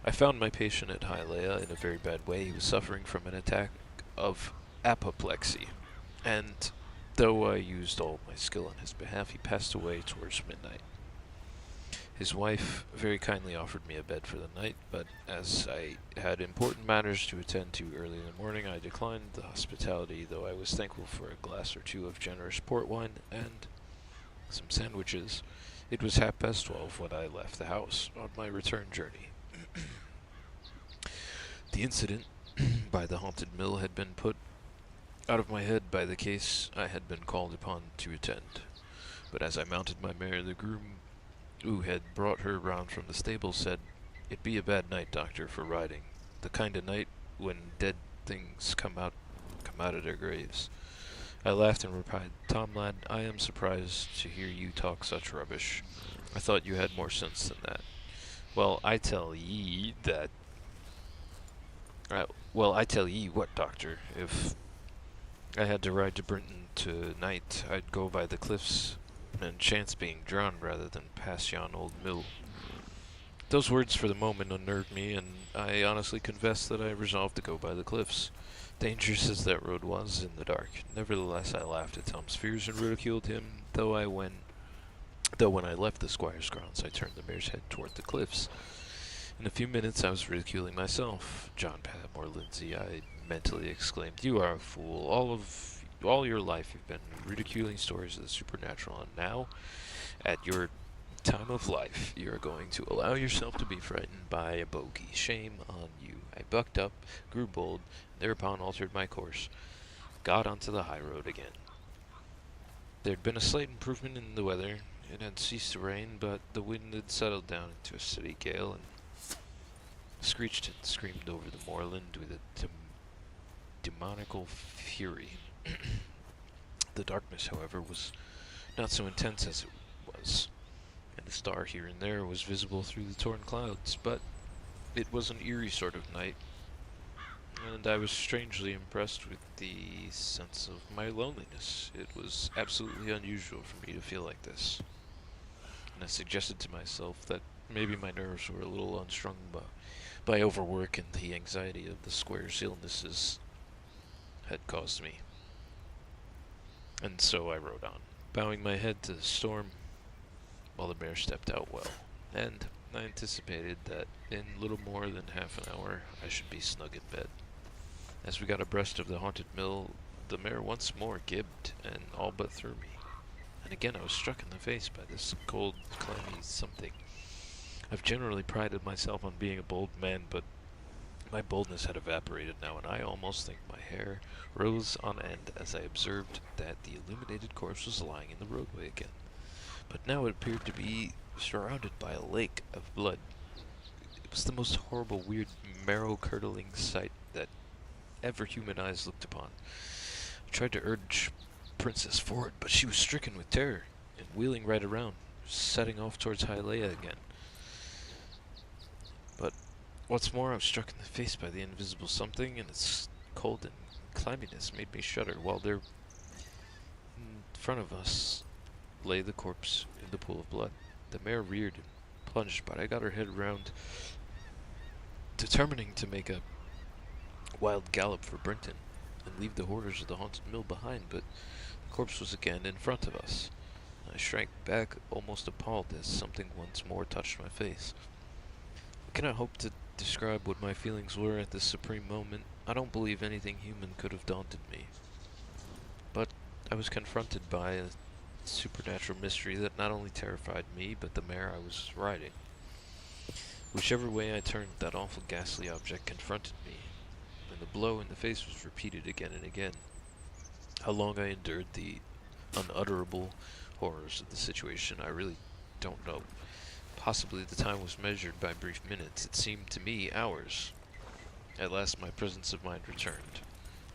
I found my patient at Hialeah in a very bad way. He was suffering from an attack of apoplexy, and though I used all my skill on his behalf, he passed away towards midnight. His wife very kindly offered me a bed for the night, but as I had important matters to attend to early in the morning, I declined the hospitality, though I was thankful for a glass or two of generous port wine and some sandwiches. It was 12:30 when I left the house on my return journey. The incident by the haunted mill had been put out of my head by the case I had been called upon to attend, but as I mounted my mare, the groom who had brought her round from the stable said, "It be a bad night, doctor, for riding. The kind of night when dead things come out of their graves." I laughed and replied, "Tom, lad, I am surprised to hear you talk such rubbish. I thought you had more sense than that." Well, I tell ye that... I tell ye what, doctor. If I had to ride to Brinton tonight, I'd go by the cliffs and chance being drowned rather than pass yon old mill. Those words for the moment unnerved me, and I honestly confess that I resolved to go by the cliffs. Dangerous as that road was in the dark, nevertheless I laughed at Tom's fears and ridiculed him, though when I left the squire's grounds I turned the mare's head toward the cliffs. In a few minutes I was ridiculing myself. "John Patmore Lindsay," I mentally exclaimed, "you are a fool. All your life you've been ridiculing stories of the supernatural, and now, at your time of life, you are going to allow yourself to be frightened by a bogey. Shame on you." I bucked up, grew bold, and thereupon altered my course, got onto the high road again. There had been a slight improvement in the weather. It had ceased to rain, but the wind had settled down into a steady gale, and screeched and screamed over the moorland with a demoniacal fury. The darkness, however, was not so intense as it was, and a star here and there was visible through the torn clouds, but it was an eerie sort of night, and I was strangely impressed with the sense of my loneliness. It was absolutely unusual for me to feel like this, and I suggested to myself that maybe my nerves were a little unstrung by overwork, and the anxiety of the squire's illnesses had caused me. And so I rode on, bowing my head to the storm, while the mare stepped out well. and I anticipated that in little more than half an hour I should be snug in bed. As we got abreast of the haunted mill, the mare once more gibbed and all but threw me. And again I was struck in the face by this cold, clammy something. I've generally prided myself on being a bold man, but my boldness had evaporated now, and I almost think my hair rose on end as I observed that the illuminated corpse was lying in the roadway again. But now it appeared to be surrounded by a lake of blood. It was the most horrible, weird, marrow-curdling sight that ever human eyes looked upon. I tried to urge Princess forward, but she was stricken with terror, and wheeling right around, setting off towards Hyalea again. But once more I was struck in the face by the invisible something, and its cold and clamminess made me shudder, while there in front of us lay the corpse in the pool of blood. The mare reared and plunged, but I got her head around, determining to make a wild gallop for Brinton and leave the horrors of the haunted mill behind, but the corpse was again in front of us. I shrank back, almost appalled, as something once more touched my face. I cannot hope to describe what my feelings were at this supreme moment. I don't believe anything human could have daunted me. But I was confronted by a supernatural mystery that not only terrified me, but the mare I was riding. Whichever way I turned, that awful ghastly object confronted me, and the blow in the face was repeated again and again. How long I endured the unutterable horrors of the situation, I really don't know. Possibly the time was measured by brief minutes. It seemed to me hours. At last my presence of mind returned.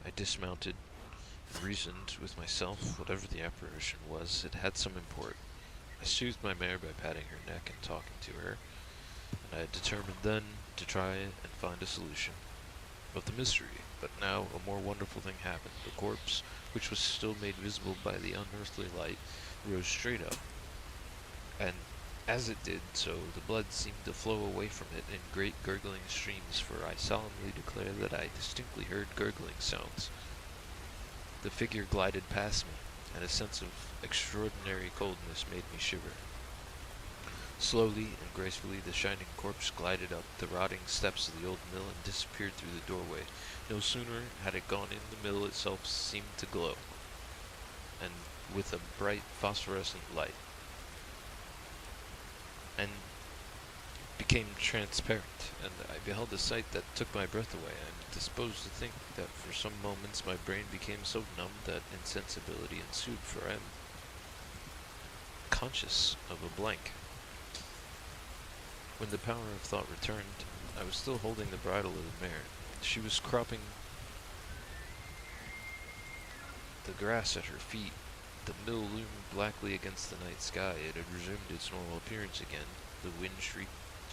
I dismounted and reasoned with myself. Whatever the apparition was, it had some import. I soothed my mare by patting her neck and talking to her, and I had determined then to try and find a solution of the mystery. But now a more wonderful thing happened. The corpse, which was still made visible by the unearthly light, rose straight up, and as it did so, the blood seemed to flow away from it in great gurgling streams, for I solemnly declare that I distinctly heard gurgling sounds. The figure glided past me, and a sense of extraordinary coldness made me shiver. Slowly and gracefully the shining corpse glided up the rotting steps of the old mill and disappeared through the doorway. No sooner had it gone in, the mill itself seemed to glow, and with a bright phosphorescent light, and became transparent, and I beheld a sight that took my breath away. I'm disposed to think that for some moments my brain became so numb that insensibility ensued, for I am conscious of a blank. When the power of thought returned, I was still holding the bridle of the mare. She was cropping the grass at her feet. The mill loomed blackly against the night sky. It had resumed its normal appearance again. The wind shrieked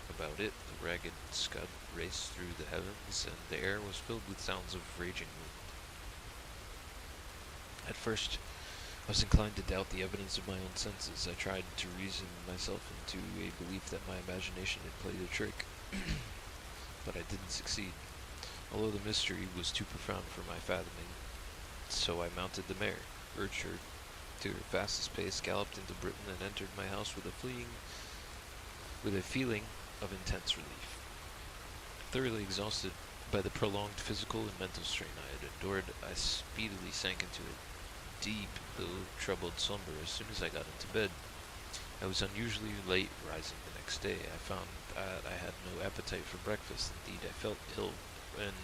about it, the ragged scud raced through the heavens, and the air was filled with sounds of raging wind. At first, I was inclined to doubt the evidence of my own senses. I tried to reason myself into a belief that my imagination had played a trick, but I didn't succeed. Although the mystery was too profound for my fathoming, so I mounted the mare, urged her to her fastest pace, galloped into Britain, and entered my house with a feeling of intense relief. Thoroughly exhausted by the prolonged physical and mental strain I had endured, I speedily sank into a deep, though troubled slumber as soon as I got into bed. I was unusually late rising the next day. I found that I had no appetite for breakfast. Indeed, I felt ill and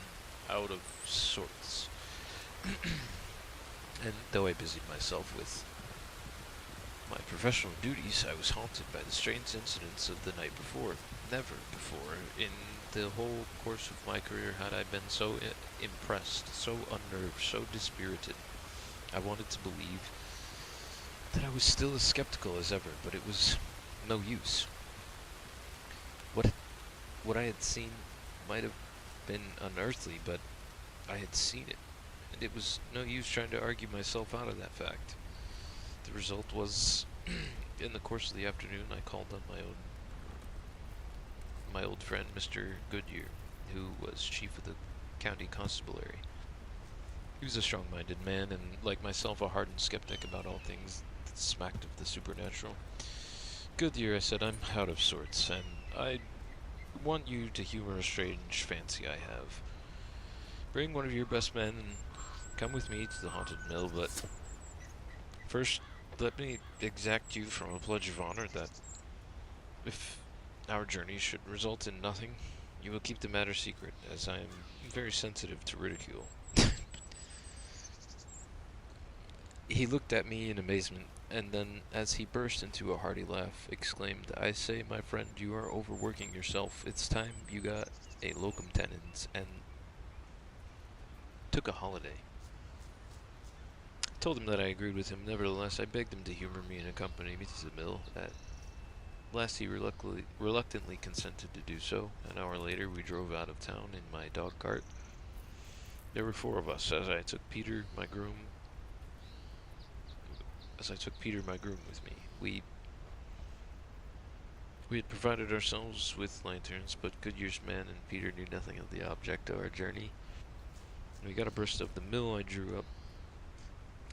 out of sorts. And though I busied myself with my professional duties, I was haunted by the strange incidents of the night before. Never before, in the whole course of my career, had I been so impressed, so unnerved, so dispirited. I wanted to believe that I was still as skeptical as ever, but it was no use. What I had seen might have been unearthly, but I had seen it, and it was no use trying to argue myself out of that fact. The result was, in the course of the afternoon, I called on my old friend, Mr. Goodyear, who was chief of the county constabulary. He was a strong-minded man, and like myself, a hardened skeptic about all things that smacked of the supernatural. Goodyear, I said, I'm out of sorts, and I want you to humor a strange fancy I have. Bring one of your best men and come with me to the haunted mill, but first, let me exact you from a pledge of honor that if our journey should result in nothing, you will keep the matter secret, as I am very sensitive to ridicule. He looked at me in amazement, and then, as he burst into a hearty laugh, exclaimed, I say, my friend, you are overworking yourself. It's time you got a locum tenens and took a holiday. I told him that I agreed with him. Nevertheless, I begged him to humor me and accompany me to the mill. At last he reluctantly consented to do so. An hour later, we drove out of town in my dog cart. There were 4 of us, as I took Peter, my groom, with me. We had provided ourselves with lanterns, but Goodyear's man and Peter knew nothing of the object of our journey. When we got abreast of the mill, I drew up,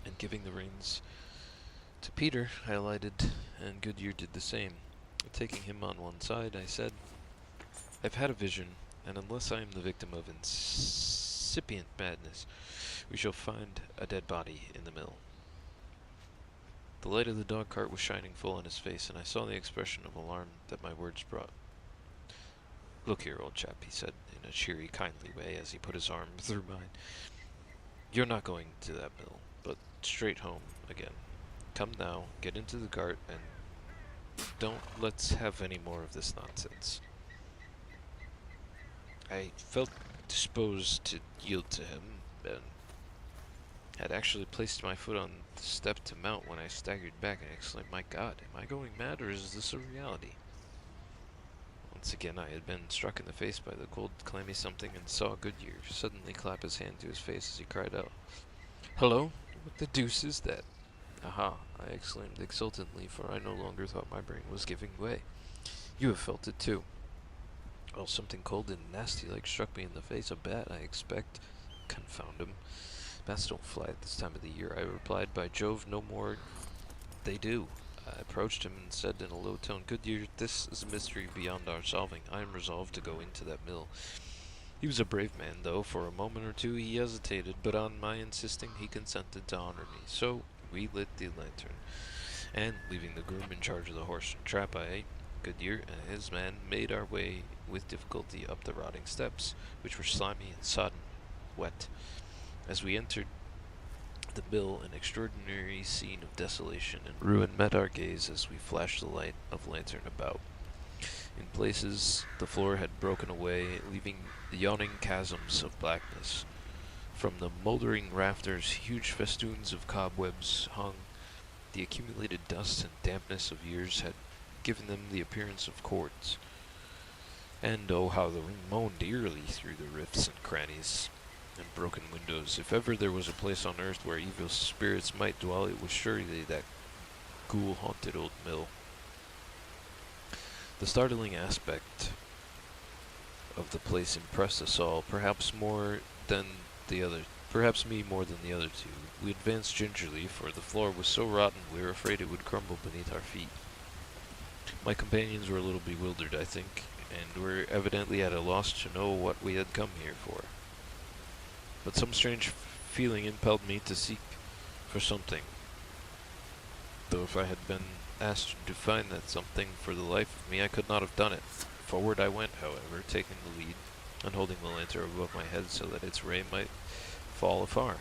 and giving the reins to Peter, I alighted, and Goodyear did the same. Taking him on one side, I said, I've had a vision, and unless I am the victim of incipient madness, we shall find a dead body in the mill. The light of the dog cart was shining full on his face, and I saw the expression of alarm that my words brought. Look here, old chap, he said, in a cheery, kindly way, as he put his arm through mine. You're not going to that mill, but straight home again. Come now, get into the cart, and let's have any more of this nonsense. I felt disposed to yield to him, and had actually placed my foot on the step to mount when I staggered back and exclaimed, My God, am I going mad, or is this a reality? Once again I had been struck in the face by the cold, clammy something, and saw Goodyear suddenly clap his hand to his face as he cried out, Hello? What the deuce is that? Aha, I exclaimed exultantly, for I no longer thought my brain was giving way. You have felt it too. Well, something cold and nasty like struck me in the face. A bat, I expect. Confound him. Bats don't fly at this time of the year, I replied. By Jove, no more they do. I approached him and said in a low tone, Goodyear, this is a mystery beyond our solving. I am resolved to go into that mill. He was a brave man, though. For a moment or two he hesitated, but on my insisting he consented to honor me. So we lit the lantern, and, leaving the groom in charge of the horse and trap, I, Goodyear, and his man made our way with difficulty up the rotting steps, which were slimy and sodden, wet. As we entered the mill, an extraordinary scene of desolation and ruin met our gaze as we flashed the light of lantern about. In places, the floor had broken away, leaving yawning chasms of blackness. From the moldering rafters, huge festoons of cobwebs hung. The accumulated dust and dampness of years had given them the appearance of cords. And oh, how the wind moaned eerily through the rifts and crannies and broken windows. If ever there was a place on earth where evil spirits might dwell, it was surely that ghoul-haunted old mill. The startling aspect of the place impressed us all, perhaps me more than the other two. We advanced gingerly, for the floor was so rotten we were afraid it would crumble beneath our feet. My companions were a little bewildered, I think, and were evidently at a loss to know what we had come here for. But some strange feeling impelled me to seek for something, though if I had been asked to define that something for the life of me, I could not have done it. Forward I went, however, taking the lead, and holding the lantern above my head so that its ray might fall afar.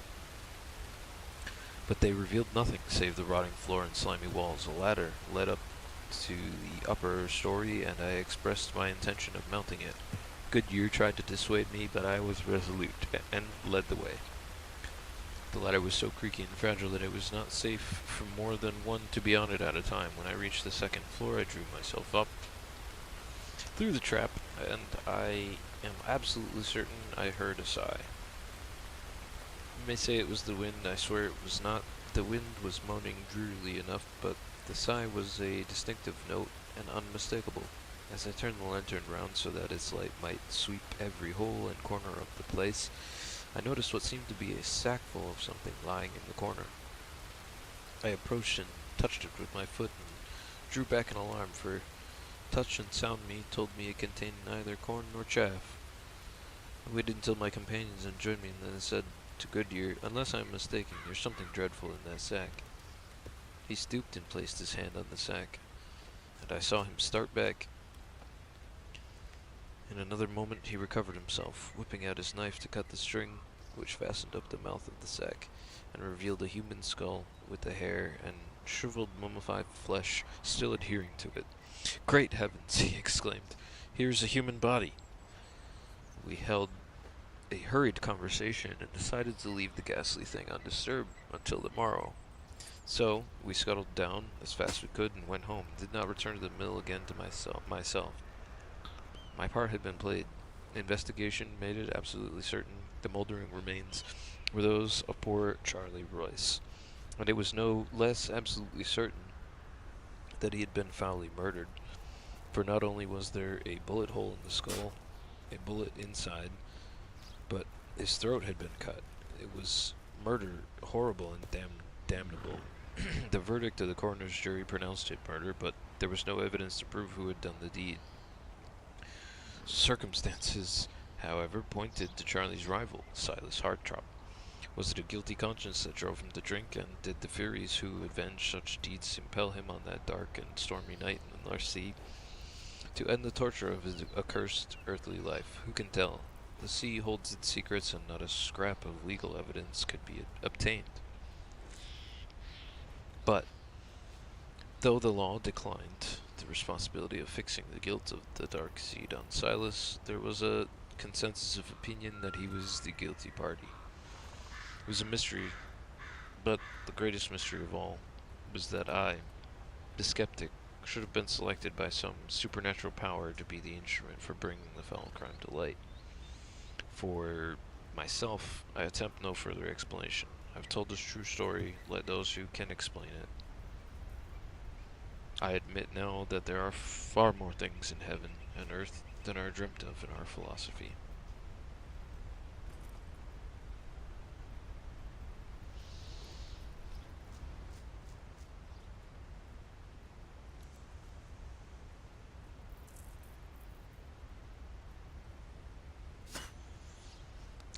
But they revealed nothing save the rotting floor and slimy walls. A ladder led up to the upper story, and I expressed my intention of mounting it. Goodyear tried to dissuade me, but I was resolute, and led the way. The ladder was so creaky and fragile that it was not safe for more than one to be on it at a time. When I reached the second floor, I drew myself up through the trap, and I am absolutely certain I heard a sigh. You may say it was the wind. I swear it was not. The wind was moaning drearily enough, but the sigh was a distinctive note and unmistakable. As I turned the lantern round so that its light might sweep every hole and corner of the place, I noticed what seemed to be a sackful of something lying in the corner. I approached and touched it with my foot, and drew back in alarm, for touch and sound me told me it contained neither corn nor chaff. I waited until my companions had joined me and then said to Goodyear, "Unless I am mistaken, there's something dreadful in that sack." He stooped and placed his hand on the sack, and I saw him start back. In another moment he recovered himself, whipping out his knife to cut the string which fastened up the mouth of the sack, and revealed a human skull with the hair and shriveled mummified flesh still adhering to it. "Great heavens!" he exclaimed. "Here is a human body!" We held a hurried conversation and decided to leave the ghastly thing undisturbed until the morrow. So we scuttled down as fast as we could and went home. Did not return to the mill again to myself. My part had been played. Investigation made it absolutely certain the moldering remains were those of poor Charlie Royce, and it was no less absolutely certain that he had been foully murdered, for not only was there a bullet hole in the skull, a bullet inside, but his throat had been cut. It was murder, horrible and damnable. The verdict of the coroner's jury pronounced it murder, but there was no evidence to prove who had done the deed. Circumstances, however, pointed to Charlie's rival, Silas Hartrop. Was it a guilty conscience that drove him to drink, and did the Furies who avenged such deeds impel him on that dark and stormy night in the North Sea to end the torture of his accursed earthly life? Who can tell? The sea holds its secrets, and not a scrap of legal evidence could be obtained. But, though the law declined the responsibility of fixing the guilt of the dark seed on Silas, there was a consensus of opinion that he was the guilty party. It was a mystery, but the greatest mystery of all was that I, the skeptic, should have been selected by some supernatural power to be the instrument for bringing the foul crime to light. For myself, I attempt no further explanation. I've told this true story, let those who can explain it. I admit now that there are far more things in heaven and earth than are dreamt of in our philosophy.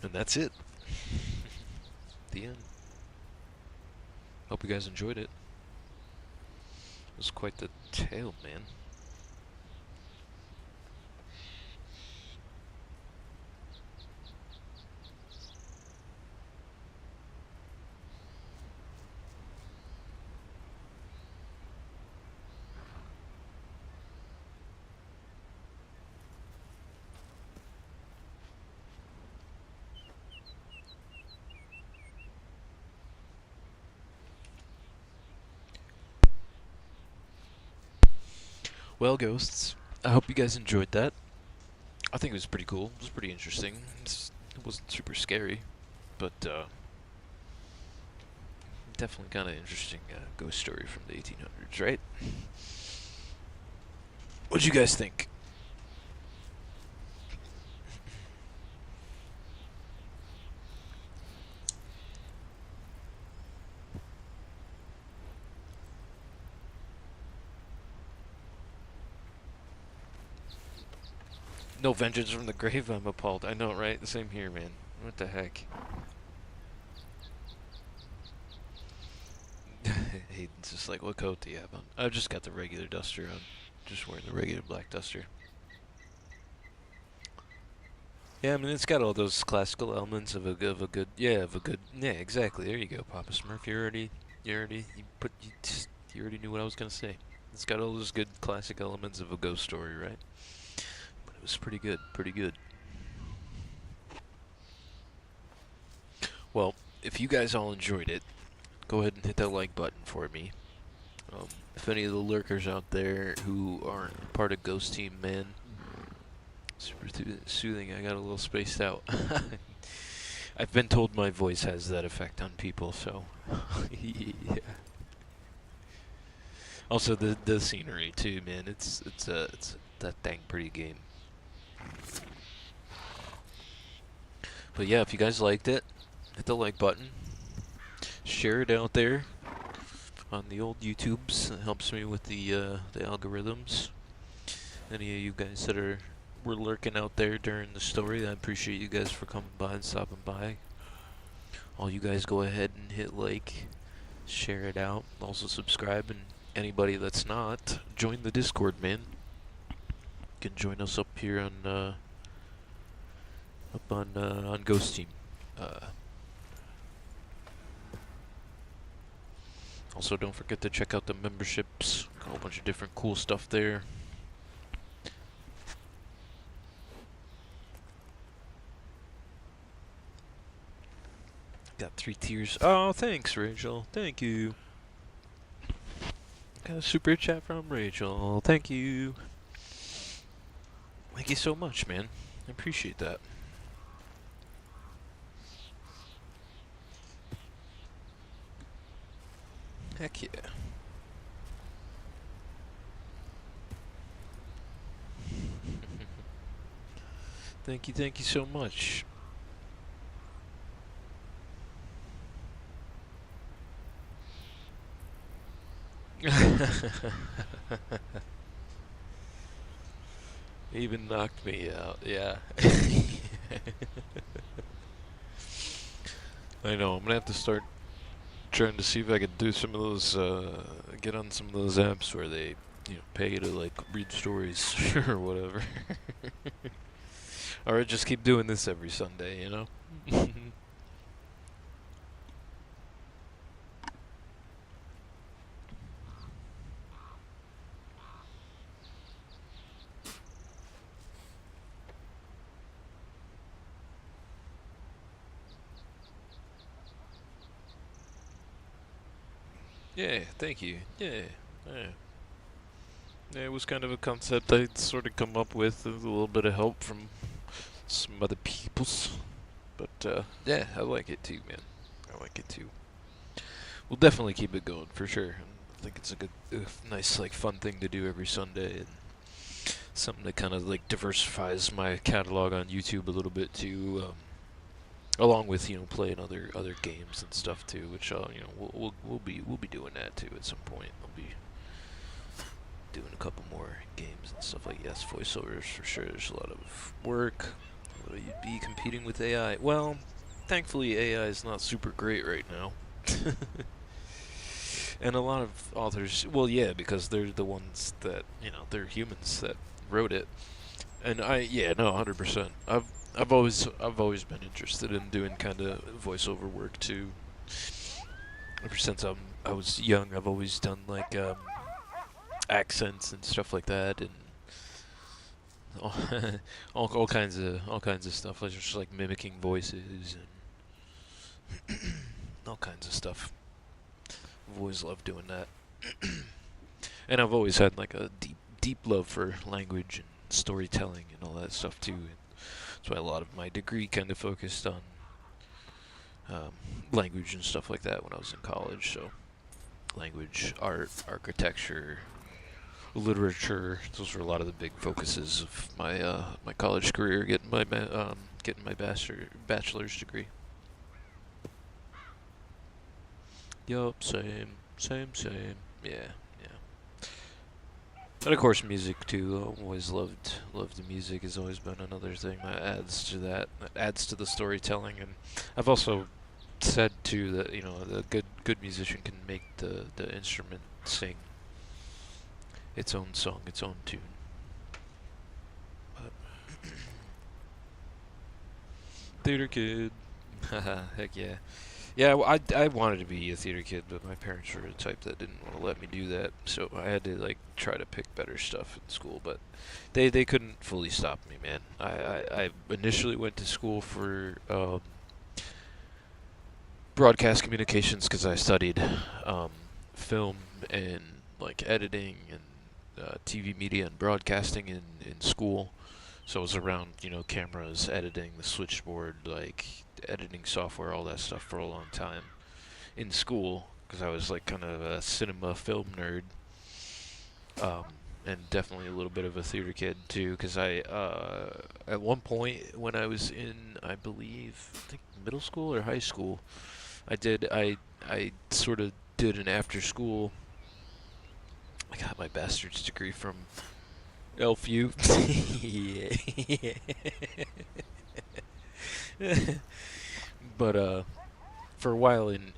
And that's it. The end. Hope you guys enjoyed it. It was quite the tale, man. Well, ghosts, I hope you guys enjoyed that. I think it was pretty cool. It was pretty interesting. It wasn't super scary, but definitely kind of interesting ghost story from the 1800s, right? What'd you guys think? No vengeance from the grave, I'm appalled. I know, right? The same here, man. What the heck? Hayden's just like, what coat do you have on? I've just got the regular duster on. Just wearing the regular black duster. Yeah, I mean, it's got all those classical elements of a good, yeah, exactly. There you go, Papa Smurf. You already knew what I was gonna say. It's got all those good classic elements of a ghost story, right? But it was pretty good, pretty good. Well, if you guys all enjoyed it, go ahead and hit that like button for me. If any of the lurkers out there who aren't part of Ghost Team, man, super soothing. I got a little spaced out. I've been told my voice has that effect on people, so yeah. Also, the scenery too, man. It's that dang pretty game. But yeah, if you guys liked it, hit the like button, share it out there. on the old YouTubes. It helps me with the algorithms. Any of you guys that were lurking out there during the story, I appreciate you guys for coming by and stopping by. All you guys go ahead and hit like, share it out, also subscribe, and anybody that's not, join the Discord, man. You can join us up here on Ghost Team. Also, don't forget to check out the memberships. Got a whole bunch of different cool stuff there. Got 3 tiers. Oh, thanks, Rachel. Thank you. Got a super chat from Rachel. Thank you. Thank you so much, man. I appreciate that. Heck yeah. Thank you so much. Even knocked me out, yeah. I know, I'm gonna have to start trying to see if I could do some of those, get on some of those apps where they, pay you to, like, read stories or whatever. Or just keep doing this every Sunday, you know? Yeah, thank you. Yeah. Yeah, it was kind of a concept I'd sort of come up with a little bit of help from some other peoples. But, yeah, I like it too, man. I like it too. We'll definitely keep it going, for sure. I think it's a good, nice, like, fun thing to do every Sunday. And something that kind of, like, diversifies my catalog on YouTube a little bit too. Along with playing other games and stuff too, which we'll be doing that too at some point. I'll be doing a couple more games and stuff like yes, voiceovers for sure. There's a lot of work. Will you be competing with AI? Well, thankfully AI is not super great right now, and a lot of authors. Well, yeah, because they're the ones that they're humans that wrote it, and 100%. I've always been interested in doing kind of voiceover work too. Ever since I was young, I've always done like accents and stuff like that, and all kinds of stuff, like just like mimicking voices and all kinds of stuff. I've always loved doing that, and I've always had like a deep love for language and storytelling and all that stuff too. That's why a lot of my degree kind of focused on language and stuff like that when I was in college. So, language, art, architecture, literature. Those were a lot of the big focuses of my my college career. Getting my bachelor's degree. Yup, same. Yeah. And of course, music too. I've always loved the music. Has always been another thing that adds to that. That adds to the storytelling. And I've also said too that the good musician can make the instrument sing its own song, its own tune. But theater kid, haha, heck yeah. Yeah, well, I wanted to be a theater kid, but my parents were the type that didn't want to let me do that, so I had to like try to pick better stuff in school. But they couldn't fully stop me, man. I initially went to school for broadcast communications because I studied film and like editing and TV media and broadcasting in school. So I was around, cameras, editing, the switchboard, like editing software, all that stuff for a long time in school because I was like kind of a cinema film nerd, and definitely a little bit of a theater kid too because I at one point when I was in I think middle school or high school I sort of did an after school. I got my bastard's degree from LFU. Yeah. But for a while in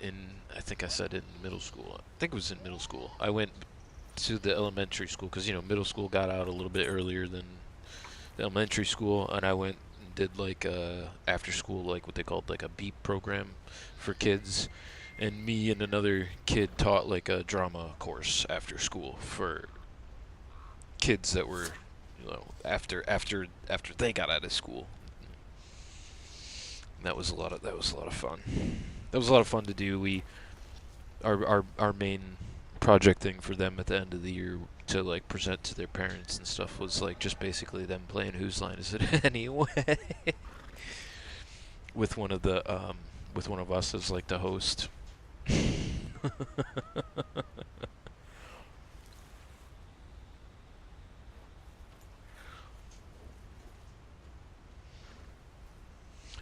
I think I said in middle school. I think it was in middle school. I went to the elementary school because middle school got out a little bit earlier than the elementary school, and I went and did like after school, like what they called like a beep program for kids, and me and another kid taught like a drama course after school for kids that were after they got out of school. And that was a lot of fun. That was a lot of fun to do. Our main project thing for them at the end of the year to like present to their parents and stuff was like just basically them playing Whose Line Is It Anyway with one of us as like the host.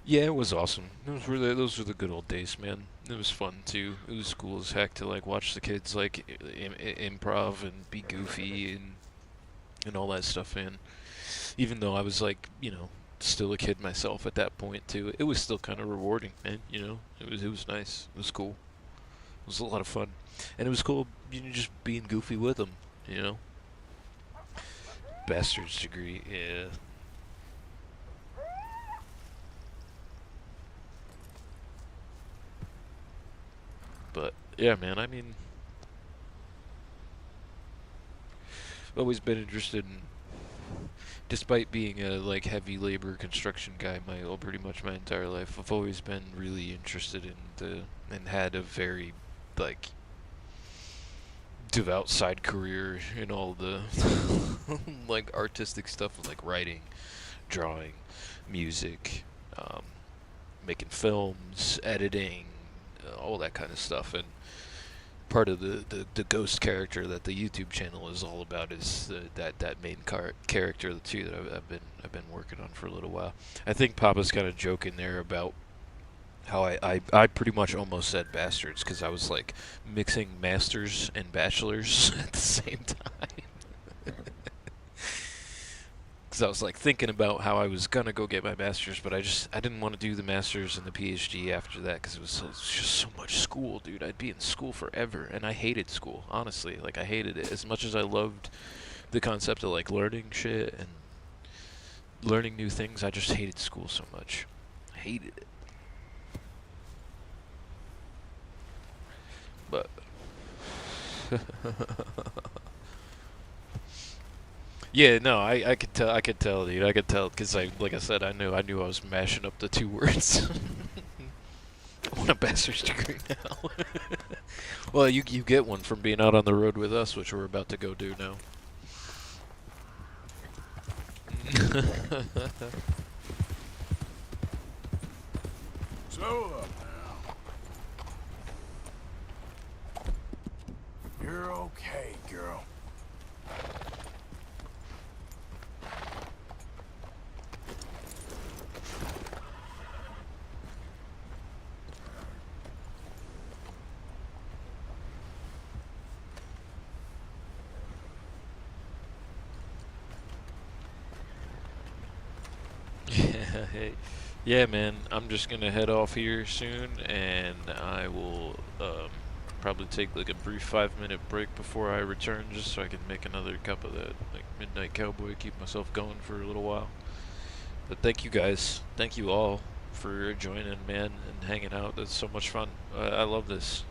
Yeah, it was awesome. Those were the good old days, man. It was fun too. It was cool as heck to like watch the kids like improv and be goofy and all that stuff, man. Even though I was like, still a kid myself at that point too, it was still kind of rewarding, man. It was nice. It was cool. It was a lot of fun, and it was cool, just being goofy with them, Bastard's degree, yeah. But yeah, man, I mean, I've always been interested in, despite being a like heavy labor construction guy pretty much my entire life, I've always been really interested and had a very like devout side career in all the like artistic stuff of like writing, drawing, music, making films, editing, all that kind of stuff. And part of the ghost character that the YouTube channel is all about is that main character too that I've been working on for a little while. I think Papa's kind of joking there about how I pretty much almost said bastards because I was like mixing masters and bachelors at the same time. Because I was like thinking about how I was gonna go get my master's, but I didn't want to do the master's and the PhD after that because it was just so much school, dude. I'd be in school forever, and I hated school, honestly. Like I hated it as much as I loved the concept of like learning shit and learning new things. I just hated school so much. I hated it. But yeah, no, I could tell, dude. I could tell because like I said, I knew I was mashing up the two words. I want a bachelor's degree now. Well, you get one from being out on the road with us, which we're about to go do now. So up now. You're okay, girl. Hey, yeah, man. I'm just gonna head off here soon, and I will probably take like a brief 5-minute break before I return, just so I can make another cup of that like Midnight Cowboy, keep myself going for a little while. But thank you guys, thank you all for joining, man, and hanging out. That's so much fun. I love this.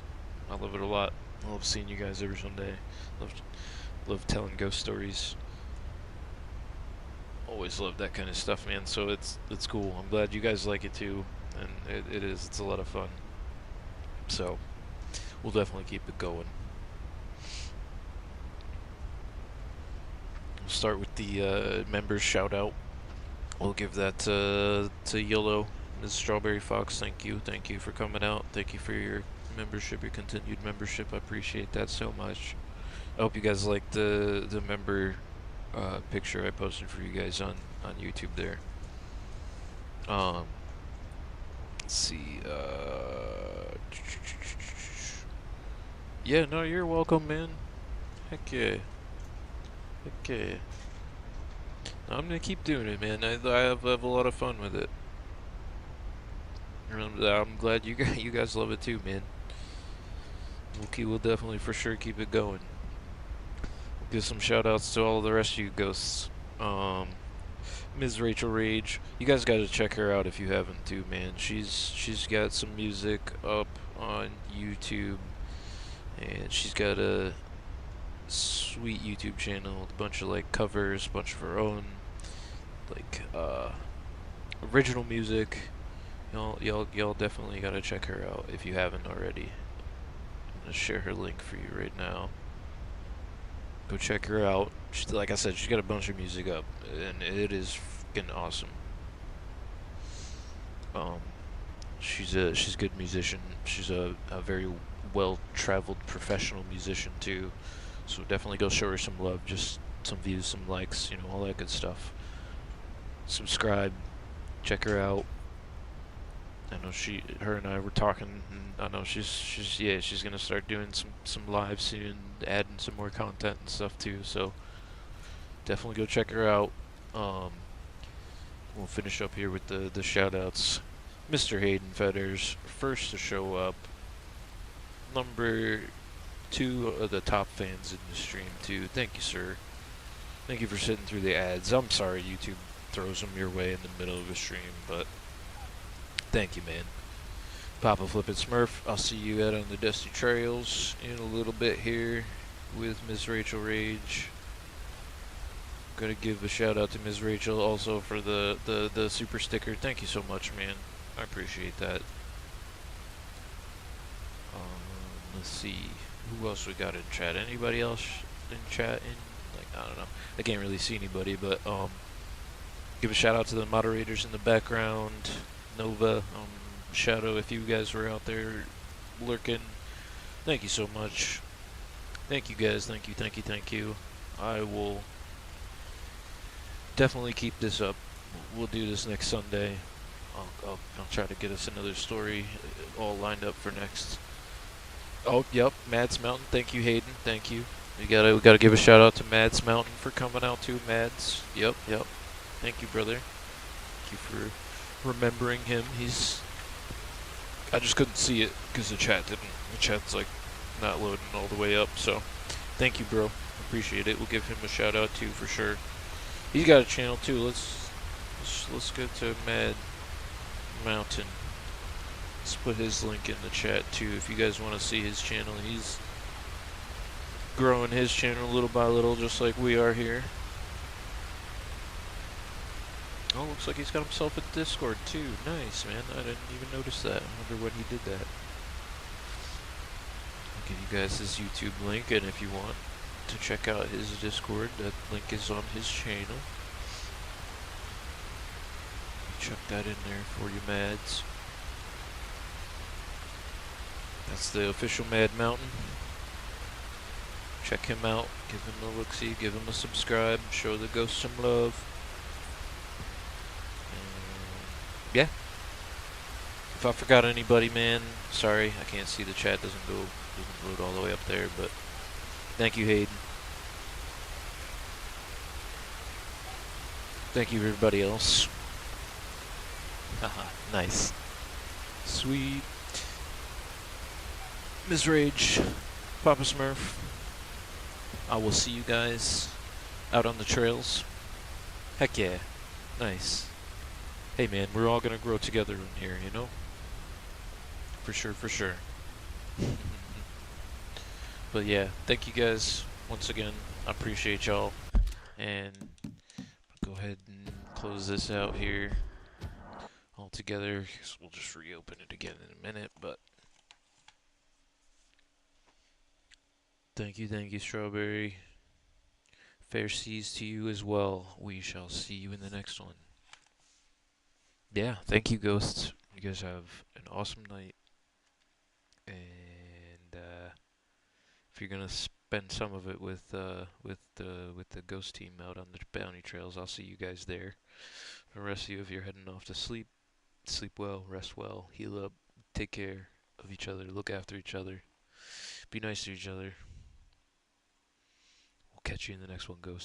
I love it a lot. I love seeing you guys every Sunday. Love telling ghost stories. Always love that kind of stuff, man. So it's cool. I'm glad you guys like it too, and it's a lot of fun. So we'll definitely keep it going. We'll start with the members shout out. We'll give that to Yellow, Ms. Strawberry Fox. Thank you for coming out. Thank you for your membership, your continued membership. I appreciate that so much. I hope you guys liked the member picture I posted for you guys on YouTube there. Let's see. Yeah, no, you're welcome, man. Heck yeah. Heck yeah. I'm gonna keep doing it, man. I have a lot of fun with it. And I'm glad you guys love it too, man. We'll definitely for sure keep it going. Give some shout outs to all the rest of you ghosts. Um, Ms. Rachel Rage. You guys got to check her out if you haven't too, man. She's got some music up on YouTube, and she's got a sweet YouTube channel with a bunch of like covers, a bunch of her own like original music. Y'all definitely gotta check her out if you haven't already. I'm gonna share her link for you right now. Go check her out. Like I said, she's got a bunch of music up, and it is freaking awesome. Um, she's a good musician. She's a very well traveled professional musician too. So definitely go show her some love, just some views, some likes, all that good stuff. Subscribe, check her out. I know her and I were talking, and I know she's gonna start doing some live soon, adding some more content and stuff too. So definitely go check her out. Um, we'll finish up here with the shout outs. Mr. Hayden Fetters, first to show up. Number 2 of the top fans in the stream too. Thank you, sir. Thank you for sitting through the ads. I'm sorry YouTube throws them your way in the middle of a stream, but thank you, man. Papa Flippin' Smurf, I'll see you out on the dusty trails in a little bit here with Miss Rachel Rage. Gotta give a shout out to Ms. Rachel also for the super sticker. Thank you so much, man. I appreciate that. Let's see. Who else we got in chat? Anybody else in chat? I don't know. I can't really see anybody, but give a shout out to the moderators in the background. Nova, Shadow, if you guys were out there lurking. Thank you so much. Thank you guys. Thank you, thank you, thank you. I will definitely keep this up. We'll do this next Sunday. I'll try to get us another story all lined up for next. Oh, yep, Mads Mountain. Thank you, Hayden. Thank you. We gotta give a shout out to Mads Mountain for coming out too. Mads. Yep. Thank you, brother. Thank you for remembering him. I just couldn't see it because the chat's like not loading all the way up. So, thank you, bro. Appreciate it. We'll give him a shout out too for sure. He's got a channel too. Let's go to Mad Mountain. Let's put his link in the chat too if you guys want to see his channel. He's growing his channel little by little just like we are here. Oh, looks like he's got himself a Discord too. Nice, man. I didn't even notice that. I wonder when he did that. I'll give you guys his YouTube link, and if you want to check out his Discord, that link is on his channel. Chuck that in there for you, Mads. That's the official Mad Mountain. Check him out. Give him a look-see. Give him a subscribe. Show the ghost some love. And yeah. If I forgot anybody, man, sorry. I can't see the chat. Doesn't load all the way up there. But thank you, Hayden. Thank you, everybody else. Haha, nice. Sweet. Ms. Rage, Papa Smurf, I will see you guys out on the trails. Heck yeah. Nice. Hey man, we're all gonna grow together in here, you know? For sure, for sure. But yeah, thank you guys once again. I appreciate y'all. And go ahead and close this out here all together. We'll just reopen it again in a minute, but thank you, Strawberry. Fair seas to you as well. We shall see you in the next one. Yeah, thank you, ghosts. You guys have an awesome night. And if you're gonna spend some of it with the ghost team out on the bounty trails, I'll see you guys there. The rest of you, if you're heading off to sleep, sleep well, rest well, heal up, take care of each other, look after each other. Be nice to each other. We'll catch you in the next one, Ghost.